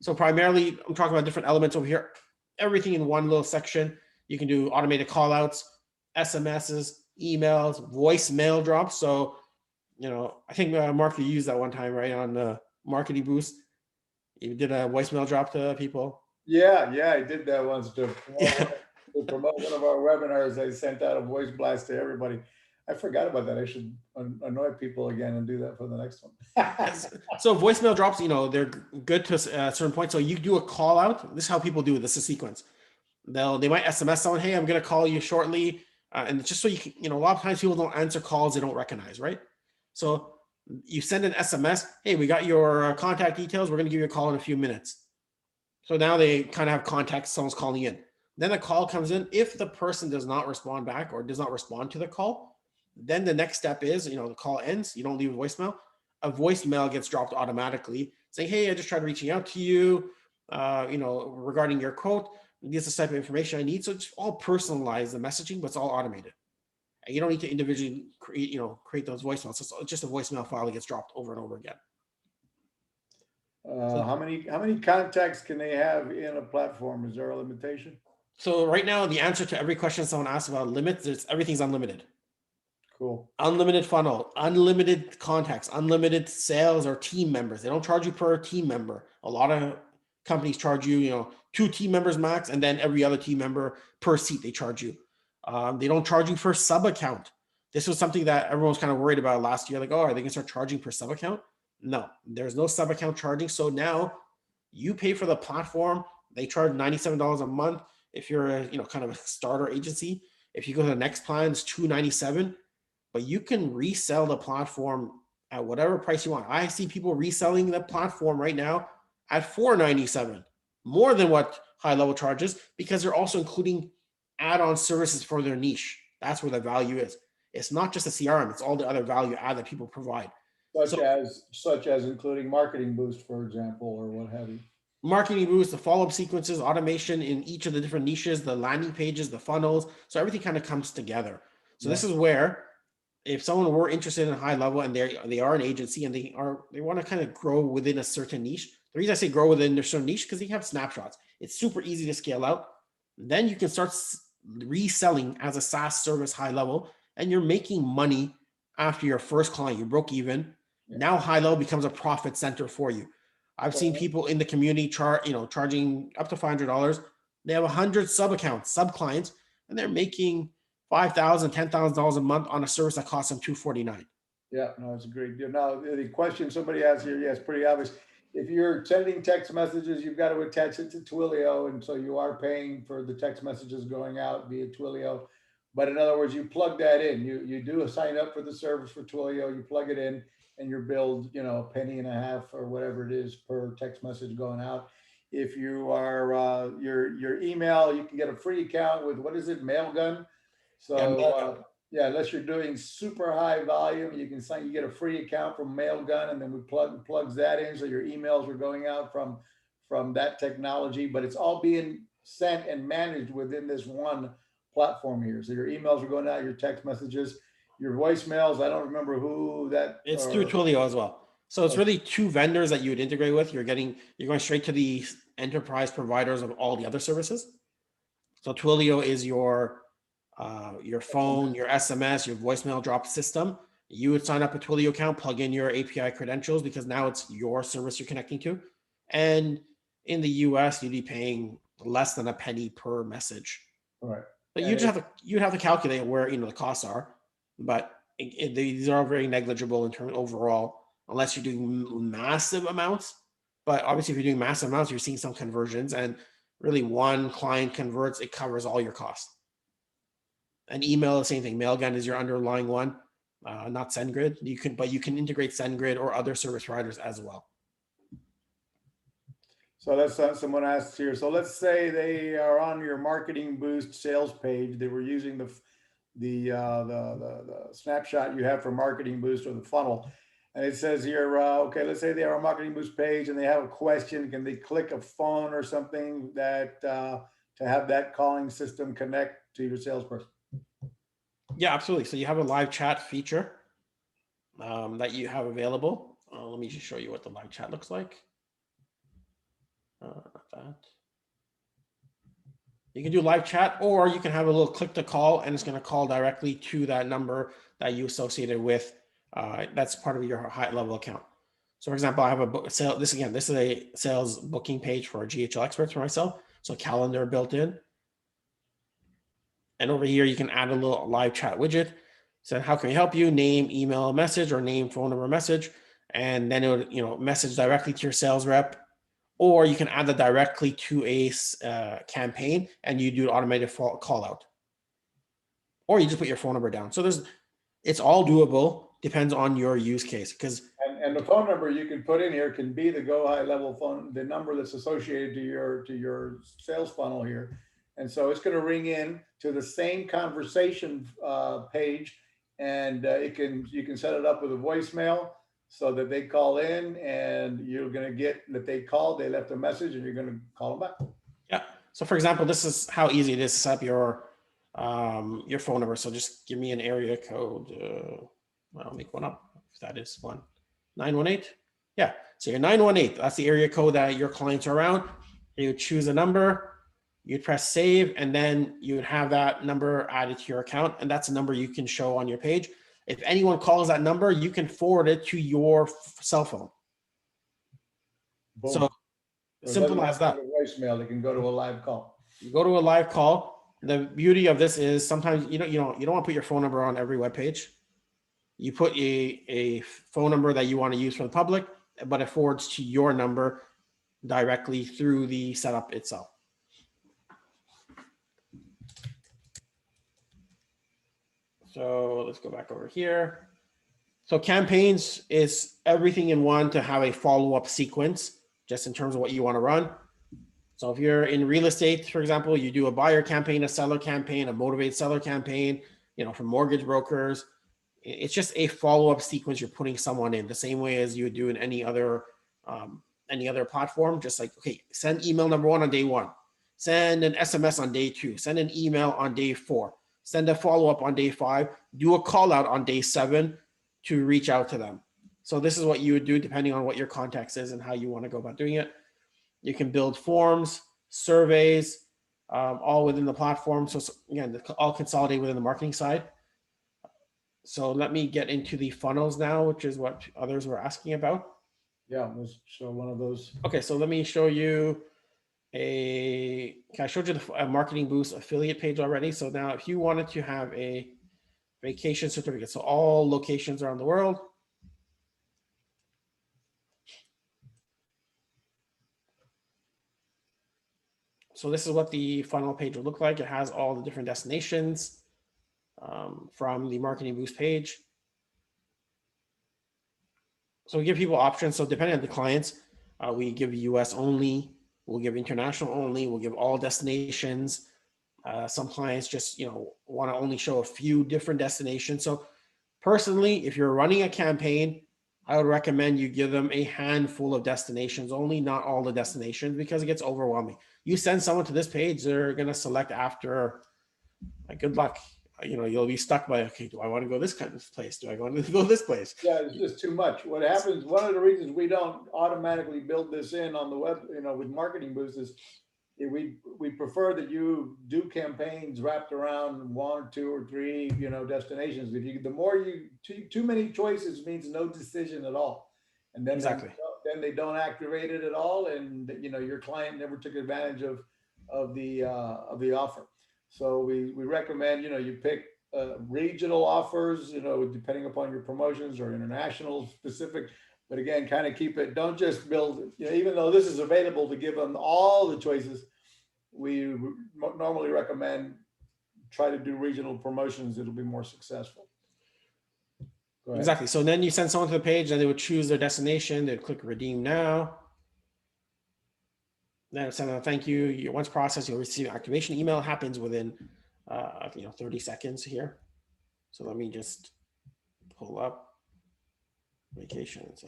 So primarily, I'm talking about different elements over here. Everything in one little section. You can do automated call outs, SMSs, emails, voicemail drops. So, I think Mark, you used that one time, right, on MarketingBoost. You did a voicemail drop to people. Yeah, I did that once to promote one of our webinars. I sent out a voice blast to everybody. I forgot about that. I should annoy people again and do that for the next one. So voicemail drops, they're good to a certain point. So you do a call out. This is how people do it. This is a sequence. They might SMS someone, hey, I'm going to call you shortly. And just so you can, a lot of times people don't answer calls they don't recognize, right? So you send an SMS, hey, we got your contact details. We're going to give you a call in a few minutes. So now they kind of have context, someone's calling in. Then a call comes in. If the person does not respond back or does not respond to the call, then the next step is, the call ends. You don't leave a voicemail. A voicemail gets dropped automatically saying, hey, I just tried reaching out to you, regarding your quote. This is the type of information I need. So it's all personalized, the messaging, but it's all automated. And you don't need to individually create those voicemails. It's just a voicemail file that gets dropped over and over again. How many contacts can they have in a platform? Is there a limitation? So right now, the answer to every question someone asks about limits, everything's unlimited. Cool. Unlimited funnel, unlimited contacts, unlimited sales or team members. They don't charge you per team member. A lot of companies charge you, 2 team members max, and then every other team member per seat they charge you. They don't charge you for sub account. This was something that everyone was kind of worried about last year. Like, are they going to start charging per sub account? No, there's no sub account charging. So now you pay for the platform. They charge $97 a month. If you're a, kind of a starter agency, if you go to the next plan, it's $297, but you can resell the platform at whatever price you want. I see people reselling the platform right now at $497, more than what GoHighLevel charges, because they're also including add-on services for their niche. That's where the value is. It's not just a CRM, it's all the other value add that people provide. Such as including MarketingBoost, for example, or what have you. MarketingBoost, the follow-up sequences, automation in each of the different niches, the landing pages, the funnels. So everything kind of comes together. So This is where, if someone were interested in GoHighLevel and they are an agency and they want to kind of grow within a certain niche. The reason I say grow within their certain niche because they have snapshots. It's super easy to scale out. Then you can start reselling as a SaaS service GoHighLevel, and you're making money after your first client. You broke even. Now GoHighLevel becomes a profit center for you. I've seen people in the community charging up to $500. They have 100 sub clients, and they're making $5,000, $10,000 a month on a service that costs them $249. Yeah, no, it's a great deal. Now, the question somebody asked here, yes, pretty obvious. If you're sending text messages, you've got to attach it to Twilio, and so you are paying for the text messages going out via Twilio. But in other words, you plug that in. You do a sign up for the service for Twilio. You plug it in, and you're billed, a penny and a half or whatever it is per text message going out. If you are your email, you can get a free account with, what is it, Mailgun. So unless you're doing super high volume, you get a free account from Mailgun, and then we plugs that in, so your emails are going out from that technology, but it's all being sent and managed within this one platform here. So your emails are going out, your text messages, your voicemails. I don't remember who that. It's through Twilio as well. So it's really 2 vendors that you would integrate with. You're going straight to the enterprise providers of all the other services. So Twilio is your phone, your SMS, your voicemail drop system. You would sign up a Twilio account, plug in your API credentials, because now it's your service you're connecting to. And in the US, you'd be paying less than a penny per message. All right. But you'd have to calculate where the costs are. But these are all very negligible in terms overall. unless you're doing massive amounts. But obviously, if you're doing massive amounts, you're seeing some conversions, and really one client converts, it covers all your costs. And email, the same thing. Mailgun is your underlying one, not SendGrid. But you can integrate SendGrid or other service providers as well. So that's someone asked here. So let's say they are on your MarketingBoost sales page. They were using the snapshot you have for MarketingBoost or the funnel. And it says here, okay, let's say they are on MarketingBoost page and they have a question. Can they click a phone or something that to have that calling system connect to your salesperson? Yeah, absolutely. So you have a live chat feature that you have available. Let me just show you what the live chat looks like. That. You can do live chat, or you can have a little click to call, and it's going to call directly to that number that you associated with. That's part of your GoHighLevel account. So, for example, I have a sale. This is a sales booking page for GHL experts for myself. So, calendar built in. And over here, you can add a little live chat widget. So, how can we help you? Name, email, message, or name, phone number, message, and then it would message directly to your sales rep. Or you can add that directly to a campaign and you do automated call out. Or you just put your phone number down. So it's all doable, depends on your use case. And the phone number you can put in here can be the GoHighLevel phone, the number that's associated to your sales funnel here. And so it's going to ring in to the same conversation page, and you can set it up with a voicemail, so that they call in and you're going to get that they called, they left a message, and you're going to call them back. Yeah. So for example, this is how easy it is to set up your phone number. So just give me an area code. I'll make one up if that is one. 918. Yeah. So your 918, that's the area code that your clients are around. You would choose a number, you'd press save, and then you would have that number added to your account. And that's a number you can show on your page. If anyone calls that number, you can forward it to your cell phone. Boom. So simple as that. Voicemail, they can go to a live call. You go to a live call. The beauty of this is sometimes you don't want to put your phone number on every web page. You put a phone number that you want to use for the public, but it forwards to your number directly through the setup itself. So let's go back over here. So campaigns is everything in one to have a follow-up sequence, just in terms of what you want to run. So if you're in real estate, for example, you do a buyer campaign, a seller campaign, a motivated seller campaign, for mortgage brokers. It's just a follow-up sequence you're putting someone in, the same way as you would do in any other platform. Just like, okay, send email number 1 on day 1, send an SMS on day 2, send an email on day 4. Send a follow-up on day 5, do a call out on day 7 to reach out to them. So this is what you would do depending on what your context is and how you want to go about doing it. You can build forms, surveys, all within the platform. So again, all consolidated within the marketing side. So let me get into the funnels now, which is what others were asking about. Yeah, let's show one of those. Okay, so let me show you I showed you the MarketingBoost affiliate page already. So now if you wanted to have a vacation certificate, so all locations around the world. So this is what the funnel page will look like. It has all the different destinations from the MarketingBoost page. So we give people options. So depending on the clients, we give US only, we'll give international only, we'll give all destinations. Some clients just, want to only show a few different destinations. So personally, if you're running a campaign, I would recommend you give them a handful of destinations only, not all the destinations, because it gets overwhelming. You send someone to this page, they're going to select after, good luck. You'll be stuck by, okay, do I want to go this kind of place? Do I want to go this place? Yeah, it's just too much. What happens, one of the reasons we don't automatically build this in on the web, with MarketingBoost is we prefer that you do campaigns wrapped around 1, 2, or 3, destinations. The more too many choices means no decision at all. And then exactly. Then they don't activate it at all. And your client never took advantage of the offer. So we recommend, you pick regional offers, depending upon your promotions, or international specific. But again, kind of keep it, don't just build, even though this is available to give them all the choices, we normally recommend try to do regional promotions. It'll be more successful. Go ahead. Exactly. So then you send someone to the page and they would choose their destination. They'd click redeem now. Then send a thank you. Once processed, you'll receive activation email. It happens within 30 seconds here. So let me just pull up vacations.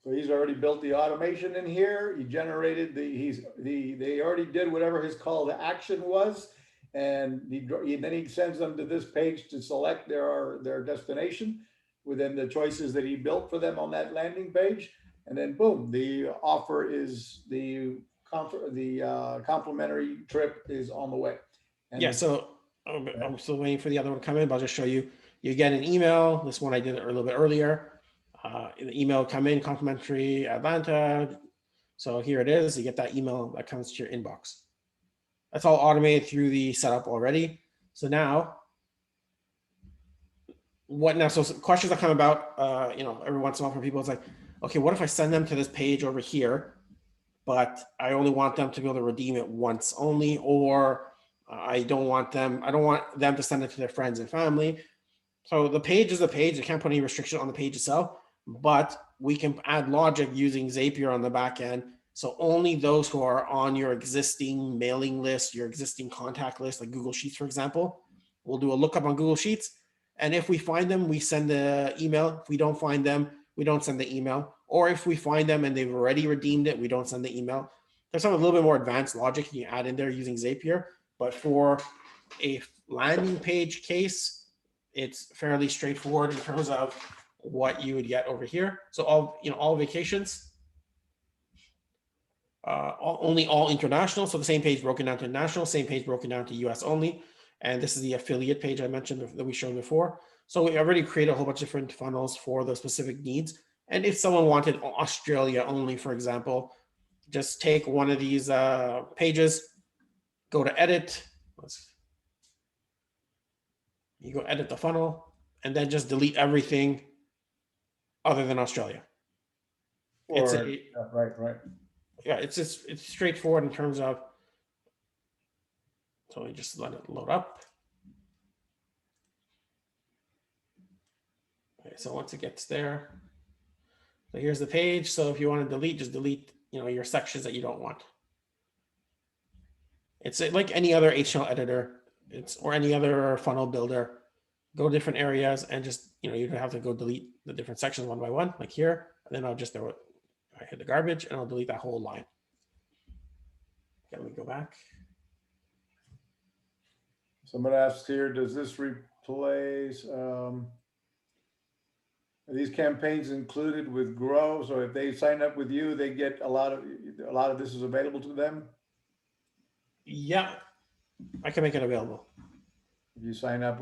So he's already built the automation in here. He generated they already did whatever his call to action was. And then he sends them to this page to select their destination within the choices that he built for them on that landing page. And then boom, the offer is the complimentary trip is on the way. And yeah, so I'm still waiting for the other one to come in, but I'll just show you. You get an email. This one I did a little bit earlier. The email come in, complimentary Atlanta. So here it is. You get that email that comes to your inbox. That's all automated through the setup already. So now, so questions that come about, every once in a while from people, it's like, okay, what if I send them to this page over here, but I only want them to be able to redeem it once only, or I don't want them to send it to their friends and family. So the page is the page. They can't put any restriction on the page itself, but we can add logic using Zapier on the back end. So only those who are on your existing mailing list, your existing contact list, like Google Sheets, for example, we'll do a lookup on Google Sheets. And if we find them, we send the email. If we don't find them, we don't send the email. Or if we find them and they've already redeemed it, we don't send the email. There's some a little bit more advanced logic you can add in there using Zapier. But for a landing page case, it's fairly straightforward in terms of what you would get over here. So all vacations, only all international. So the same page broken down to international, same page broken down to US only. And this is the affiliate page I mentioned that we showed before. So we already created a whole bunch of different funnels for those specific needs. And if someone wanted Australia only, for example, just take one of these pages, go to edit. You go edit the funnel and then just delete everything other than Australia. Right. Yeah, it's straightforward in terms of, so we just let it load up. Okay, so once it gets there, so here's the page. So if you want to delete, just delete, your sections that you don't want. It's like any other HTML editor, or any other funnel builder. Go different areas and just, you don't have to go delete the different sections one by one, like here. And then I'll just throw it. I hit the garbage and I'll delete that whole line. Okay, let me go back. Someone asks here, does this replace, are these campaigns included with Grow? So if they sign up with you, they get a lot of this is available to them? Yeah, I can make it available. If you sign up,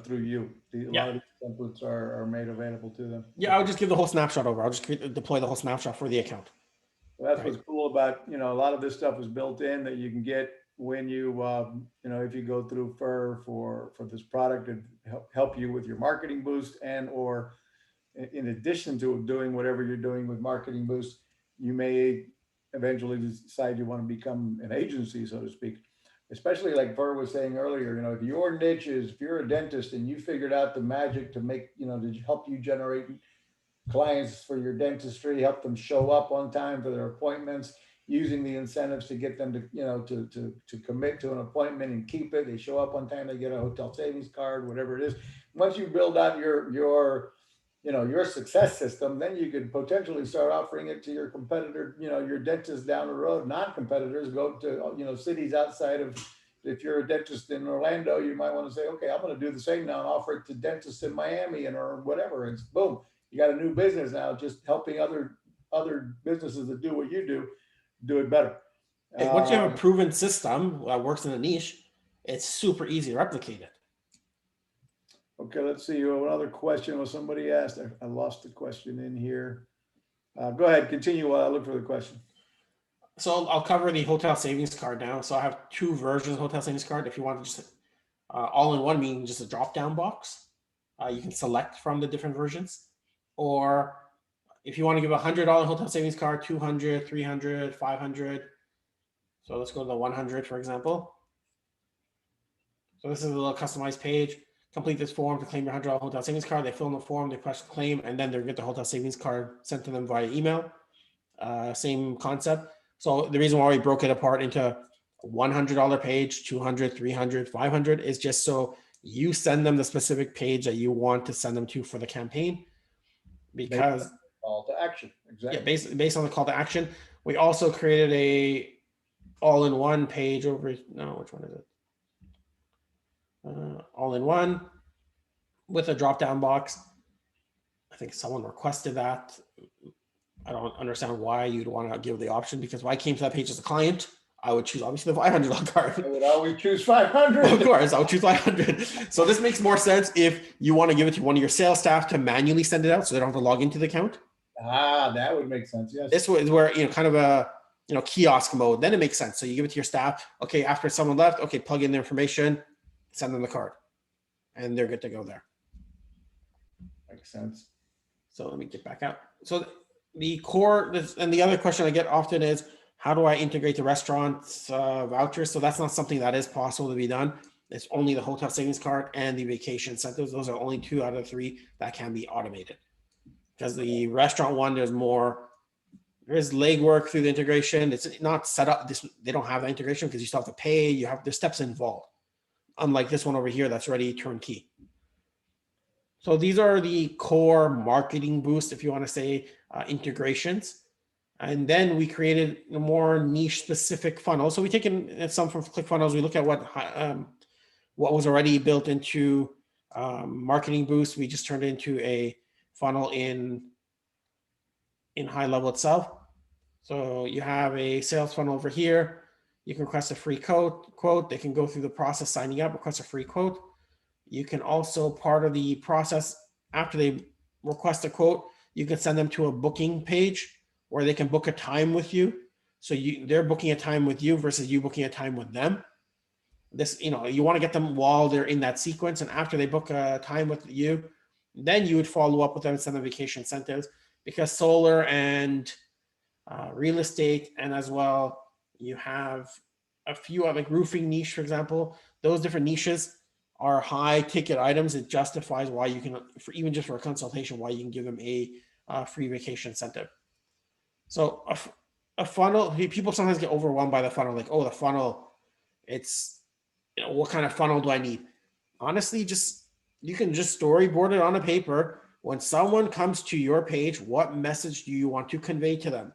through you, a lot of these templates are made available to them. Yeah, I'll just give the whole snapshot over. I'll just deploy the whole snapshot for the account. So that's what's cool about, a lot of this stuff is built in that you can get when you, if you go through Fer for this product and help you with your MarketingBoost, and or in addition to doing whatever you're doing with MarketingBoost, you may eventually decide you want to become an agency, so to speak. Especially like Fer was saying earlier, if your niche is, if you're a dentist and you figured out the magic to make, to help you generate clients for your dentistry, help them show up on time for their appointments, using the incentives to get them to commit to an appointment and keep it. They show up on time, they get a hotel savings card, whatever it is. Once you build out your success system, then you could potentially start offering it to your competitor, your dentists down the road. Non-competitors go to, cities outside of, if you're a dentist in Orlando, you might want to say, okay, I'm going to do the same now and offer it to dentists in Miami or whatever. It's boom. You got a new business now, just helping other businesses that do what you do it better. Hey, once you have a proven system that works in a niche, it's super easy to replicate it. Okay, let's see. Another question was somebody asked. I lost the question in here. Go ahead, continue while I look for the question. So I'll cover the hotel savings card now. So I have two versions of hotel savings card. If you want to just all in one, meaning just a drop down box, you can select from the different versions, or if you want to give $100 hotel savings card, 200, 300, 500. So let's go to the 100, for example. So this is a little customized page. Complete this form to claim your $100 hotel savings card. They fill in the form, they press claim, and then they get the hotel savings card sent to them via email. Same concept. So the reason why we broke it apart into $100 page, 200, 300, 500 is just so you send them the specific page that you want to send them to for the campaign. Because call to action, exactly. Yeah, based on the call to action. We also created a all-in-one page over. No, which one is it? All-in-one with a drop-down box. I think someone requested that. I don't understand why you'd want to give the option, because if I came to that page as a client, I would choose obviously the $500 card. I would always choose 500. Of course, I would choose 500. So this makes more sense if you want to give it to one of your sales staff to manually send it out, so they don't have to log into the account. Ah, that would make sense. Yes. This is where, kind of a, kiosk mode. Then it makes sense. So you give it to your staff. Okay, after someone left, okay, plug in the information, send them the card, and they're good to go there. Makes sense. So let me get back out. So the core, and the other question I get often is, how do I integrate the restaurant's vouchers? So that's not something that is possible to be done. It's only the hotel savings card and the vacation incentives. Those are only 2 out of 3 that can be automated. Because the restaurant one, there's legwork through the integration. It's not set up. They don't have that integration because you still have to pay. There's steps involved. Unlike this one over here, that's already turnkey. So these are the core MarketingBoost, if you want to say, integrations. And then we created a more niche specific funnel. So we taken some from ClickFunnels. We look at what was already built into MarketingBoost. We just turned it into a funnel in GoHighLevel itself. So you have a sales funnel over here. You can request a free quote. They can go through the process signing up, request a free quote. You can also, part of the process, after they request a quote, you can send them to a booking page where they can book a time with you. So they're booking a time with you versus you booking a time with them. This, you want to get them while they're in that sequence, and after they book a time with you, then you would follow up with them and send them vacation incentives, because solar and real estate, and as well, you have a few like roofing niche, for example. Those different niches are high ticket items. It justifies why you can, even just for a consultation, why you can give them a free vacation incentive. So a funnel, people sometimes get overwhelmed by the funnel, like, oh, the funnel, it's, what kind of funnel do I need? Honestly, you can just storyboard it on a paper. When someone comes to your page, what message do you want to convey to them?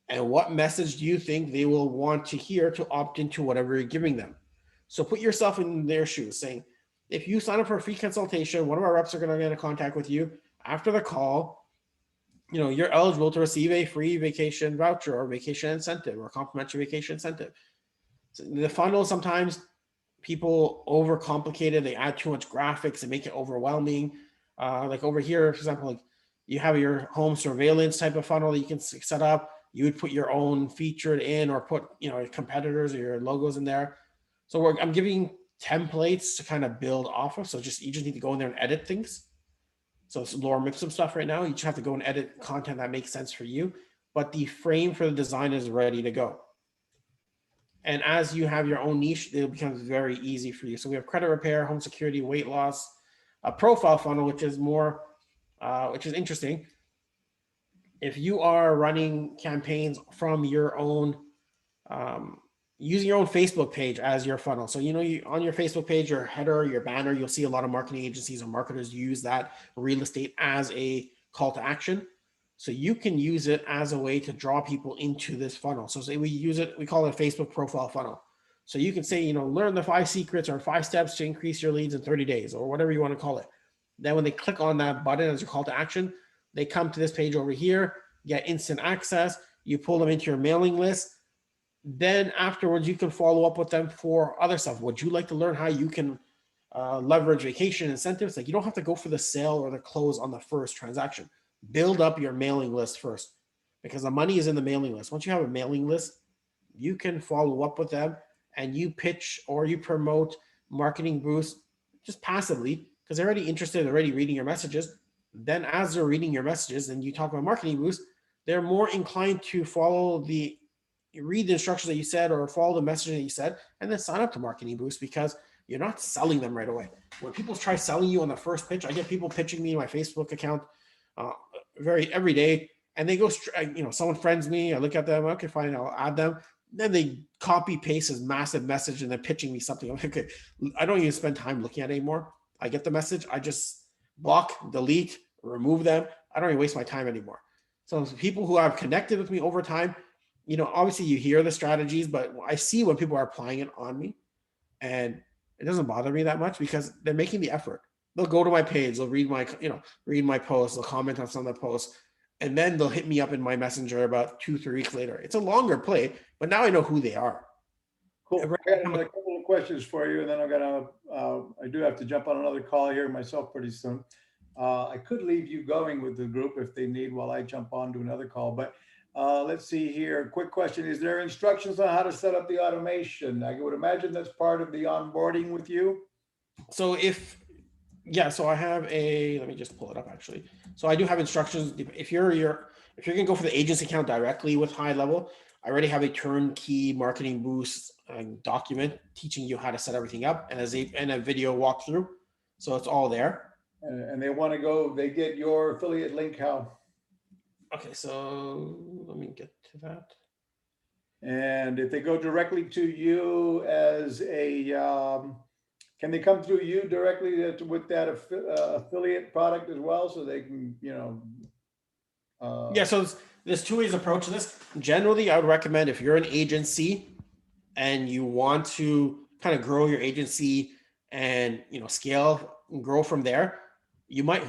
And what message do you think they will want to hear to opt into whatever you're giving them? So put yourself in their shoes, saying, if you sign up for a free consultation, one of our reps are going to get in contact with you after the call. You're eligible to receive a free vacation voucher or vacation incentive or complimentary vacation incentive. So the funnel, sometimes people overcomplicate it. They add too much graphics and make it overwhelming. Like over here, for example, like you have your home surveillance type of funnel that you can set up. You would put your own featured in, or put your competitors or your logos in there. So I'm giving templates to kind of build off of. So you just need to go in there and edit things. So it's Laura Mipsum stuff right now. You just have to go and edit content that makes sense for you. But the frame for the design is ready to go. And as you have your own niche, it becomes very easy for you. So we have credit repair, home security, weight loss, a profile funnel, which is which is interesting. If you are running campaigns from your own, using your own Facebook page as your funnel. So, on your Facebook page, your header, your banner, you'll see a lot of marketing agencies and marketers use that real estate as a call to action. So you can use it as a way to draw people into this funnel. So say we call it a Facebook profile funnel. So you can say, learn the 5 secrets or 5 steps to increase your leads in 30 days or whatever you want to call it. Then when they click on that button as your call to action, they come to this page over here, get instant access. You pull them into your mailing list. Then afterwards, you can follow up with them for other stuff. Would you like to learn how you can leverage vacation incentives? Like, you don't have to go for the sale or the close on the first transaction. Build up your mailing list first, because the money is in the mailing list. Once you have a mailing list, you can follow up with them and you pitch or you promote MarketingBoost just passively, because they're already interested, already reading your messages. then as they're reading your messages and you talk about Marketing Boost, they're more inclined to read the instructions that you said or follow the message that you said, and then sign up to Marketing Boost because you're not selling them right away. When people try selling you on the first pitch, I get people pitching me in my Facebook account every day, and they go straight, someone friends me, I look at them, okay, fine, I'll add them. Then they copy paste this massive message and they're pitching me something. I'm like, okay, I don't even spend time looking at it anymore. I get the message, I just block, delete, remove them. I don't even waste my time anymore. So people who have connected with me over time, obviously you hear the strategies, but I see when people are applying it on me, and it doesn't bother me that much because they're making the effort. They'll go to my page, they'll read my posts, they'll comment on some of the posts, and then they'll hit me up in my messenger about 2-3 weeks later. It's a longer play, but now I know who they are. Cool. I got a couple of questions for you, and then I do have to jump on another call here myself pretty soon. I could leave you going with the group if they need while I jump on to another call, but let's see here. Quick question. Is there instructions on how to set up the automation? I would imagine that's part of the onboarding with you. So so I have let me just pull it up actually. So I do have instructions. If you're going to go for the agency account directly with HighLevel, I already have a turnkey Marketing Boost document teaching you how to set everything up and a video walkthrough. So it's all there. And they get your affiliate link how? Okay, so let me get to that. And if they go directly to you as can they come through you directly with that affiliate product as well, so they can, Yeah, so there's two ways to approach this. Generally, I would recommend if you're an agency and you want to kind of grow your agency and, scale and grow from there, you might,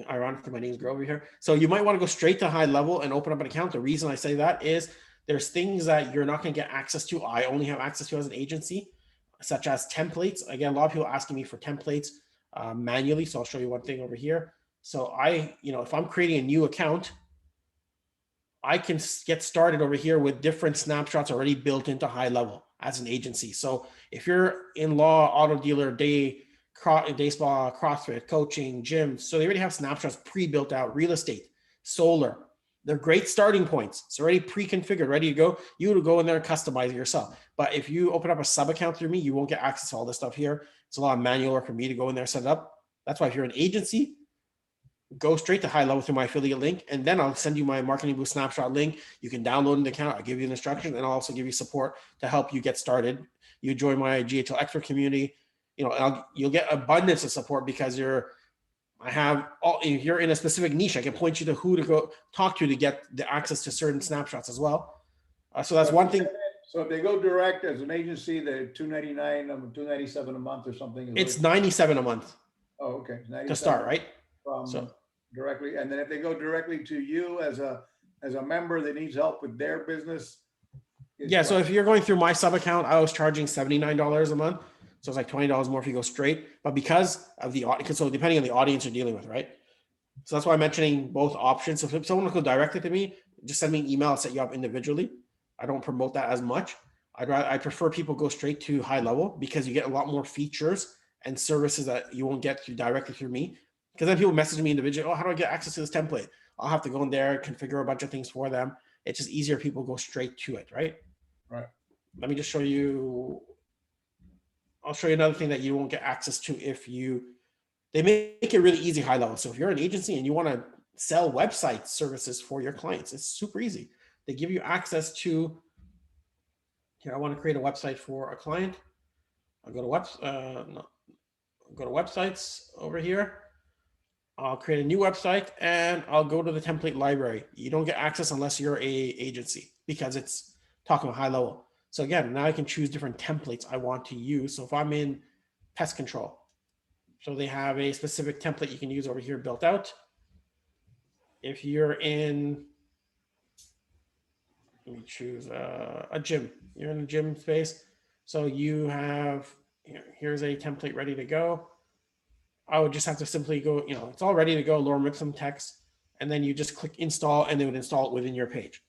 ironically, my name's Grow over here. So you might want to go straight to HighLevel and open up an account. The reason I say that is there's things that you're not going to get access to. I only have access to as an agency, such as templates. Again, a lot of people asking me for templates manually. So I'll show you one thing over here. So if I'm creating a new account, I can get started over here with different snapshots already built into HighLevel as an agency. So if you're in law, auto dealer, day spa, CrossFit, coaching, gym, so they already have snapshots pre-built out, real estate, solar. They're great starting points. It's already pre-configured, ready to go. You would go in there and customize it yourself. But if you open up a sub account through me, you won't get access to all this stuff here. It's a lot of manual work for me to go in there and set it up. That's why if you're an agency, go straight to HighLevel through my affiliate link, and then I'll send you my Marketing Boost snapshot link. You can download an account. I'll give you an instruction, and I'll also give you support to help you get started. You join my GHL expert community, you'll get abundance of support because if you're in a specific niche, I can point you to who to go talk to get the access to certain snapshots as well. So that's one thing. So if they go direct as an agency, they're $299, $297 a month or something. It's $97 a month. Oh, okay. To start, right? So directly, and then if they go directly to you as a member that needs help with their business. Yeah. So if you're going through my sub account, I was charging $79 a month. So it's like $20 more if you go straight, but because of so depending on the audience you're dealing with, right? So that's why I'm mentioning both options. So if someone will go directly to me, just send me an email, I'll set you up individually. I don't promote that as much. I prefer people go straight to HighLevel because you get a lot more features and services that you won't get directly through me. Because then people message me individually, oh, how do I get access to this template? I'll have to go in there, configure a bunch of things for them. It's just easier if people go straight to it, right? Right. Let me just show you. I'll show you another thing that you won't get access to they make it really easy HighLevel. So if you're an agency and you want to sell website services for your clients, it's super easy. They give you access to, here, I want to create a website for a client. I'll go to websites over here. I'll create a new website and I'll go to the template library. You don't get access unless you're a agency because it's talking about HighLevel. So again, now I can choose different templates I want to use. So if I'm in pest control, so they have a specific template you can use over here built out. If you're in, let me choose a gym. You're in the gym space. So you have, here's a template ready to go. I would just have to simply go, it's all ready to go, lower mix some text, and then you just click install and they would install it within your page.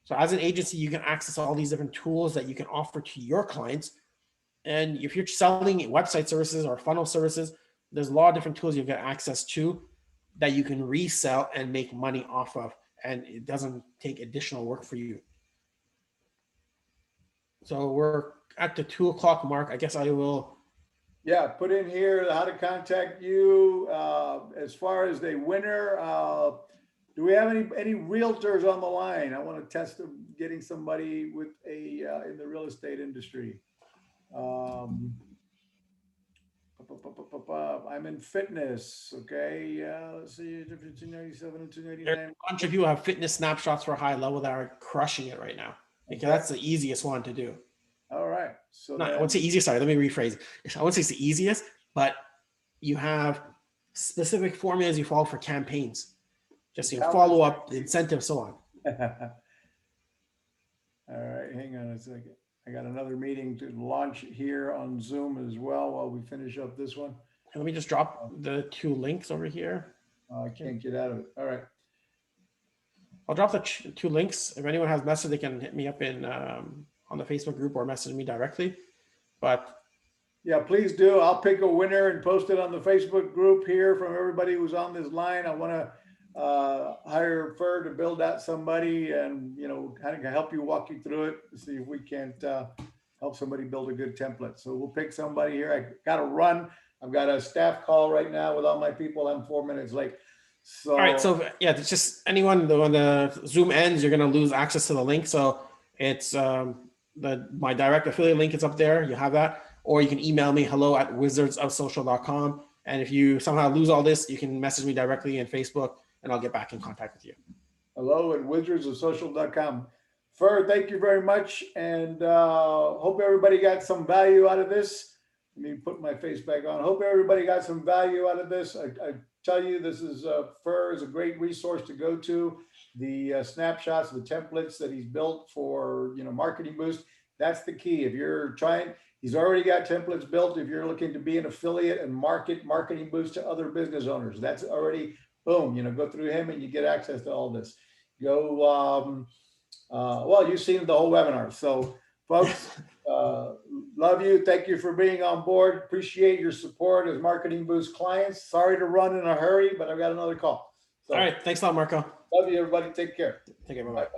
So as an agency, you can access all these different tools that you can offer to your clients. And if you're selling website services or funnel services, there's a lot of different tools you get access to. that you can resell and make money off of, and it doesn't take additional work for you. So we're at the 2 o'clock mark. I guess I will. Yeah, put in here how to contact you. As far as the winner, do we have any realtors on the line? I want to test getting somebody with a in the real estate industry. I'm in fitness. Okay, let's see, 297 and 289. A bunch of you have fitness snapshots for high level that are crushing it right now, because that's the easiest one to do. All right. So I wouldn't say easiest. Sorry, let me rephrase it. I wouldn't say it's the easiest, but you have specific formulas you follow for campaigns. Just follow up, incentive, so on. All right, hang on a second. I got another meeting to launch here on Zoom as well while we finish up this one. Let me just drop the 2 links over here. I can't get out of it. All right. I'll drop the 2 links. If anyone has message, they can hit me up in on the Facebook group or message me directly. But yeah, please do. I'll pick a winner and post it on the Facebook group here from everybody who's on this line. I want to hire Fer to build out somebody and, you know, kind of help you, walk you through it, see if we can't help somebody build a good template. So we'll pick somebody here. I got to run. I've got a staff call right now with all my people. I'm 4 minutes late. So, all right. So yeah, it's just anyone, when the Zoom ends, you're going to lose access to the link. So it's my direct affiliate link is up there. You have that, or you can email me hello@wizardsofsocial.com. And if you somehow lose all this, you can message me directly in Facebook and I'll get back in contact with you. hello@wizardsofsocial.com. Fer, thank you very much. And hope everybody got some value out of this. Let me put my face back on. Hope everybody got some value out of this. I tell you, this is Fer is a great resource to go to. The snapshots, the templates that he's built for, you know, MarketingBoost. That's the key. If you're trying, he's already got templates built. If you're looking to be an affiliate and market MarketingBoost to other business owners, that's already boom. You know, go through him and you get access to all this. Go. Well, you've seen the whole webinar. So, folks, love you. Thank you for being on board. Appreciate your support as MarketingBoost clients. Sorry to run in a hurry, but I've got another call. So, all right. Thanks a lot, Marco. Love you, everybody. Take care. Take care. Bye-bye.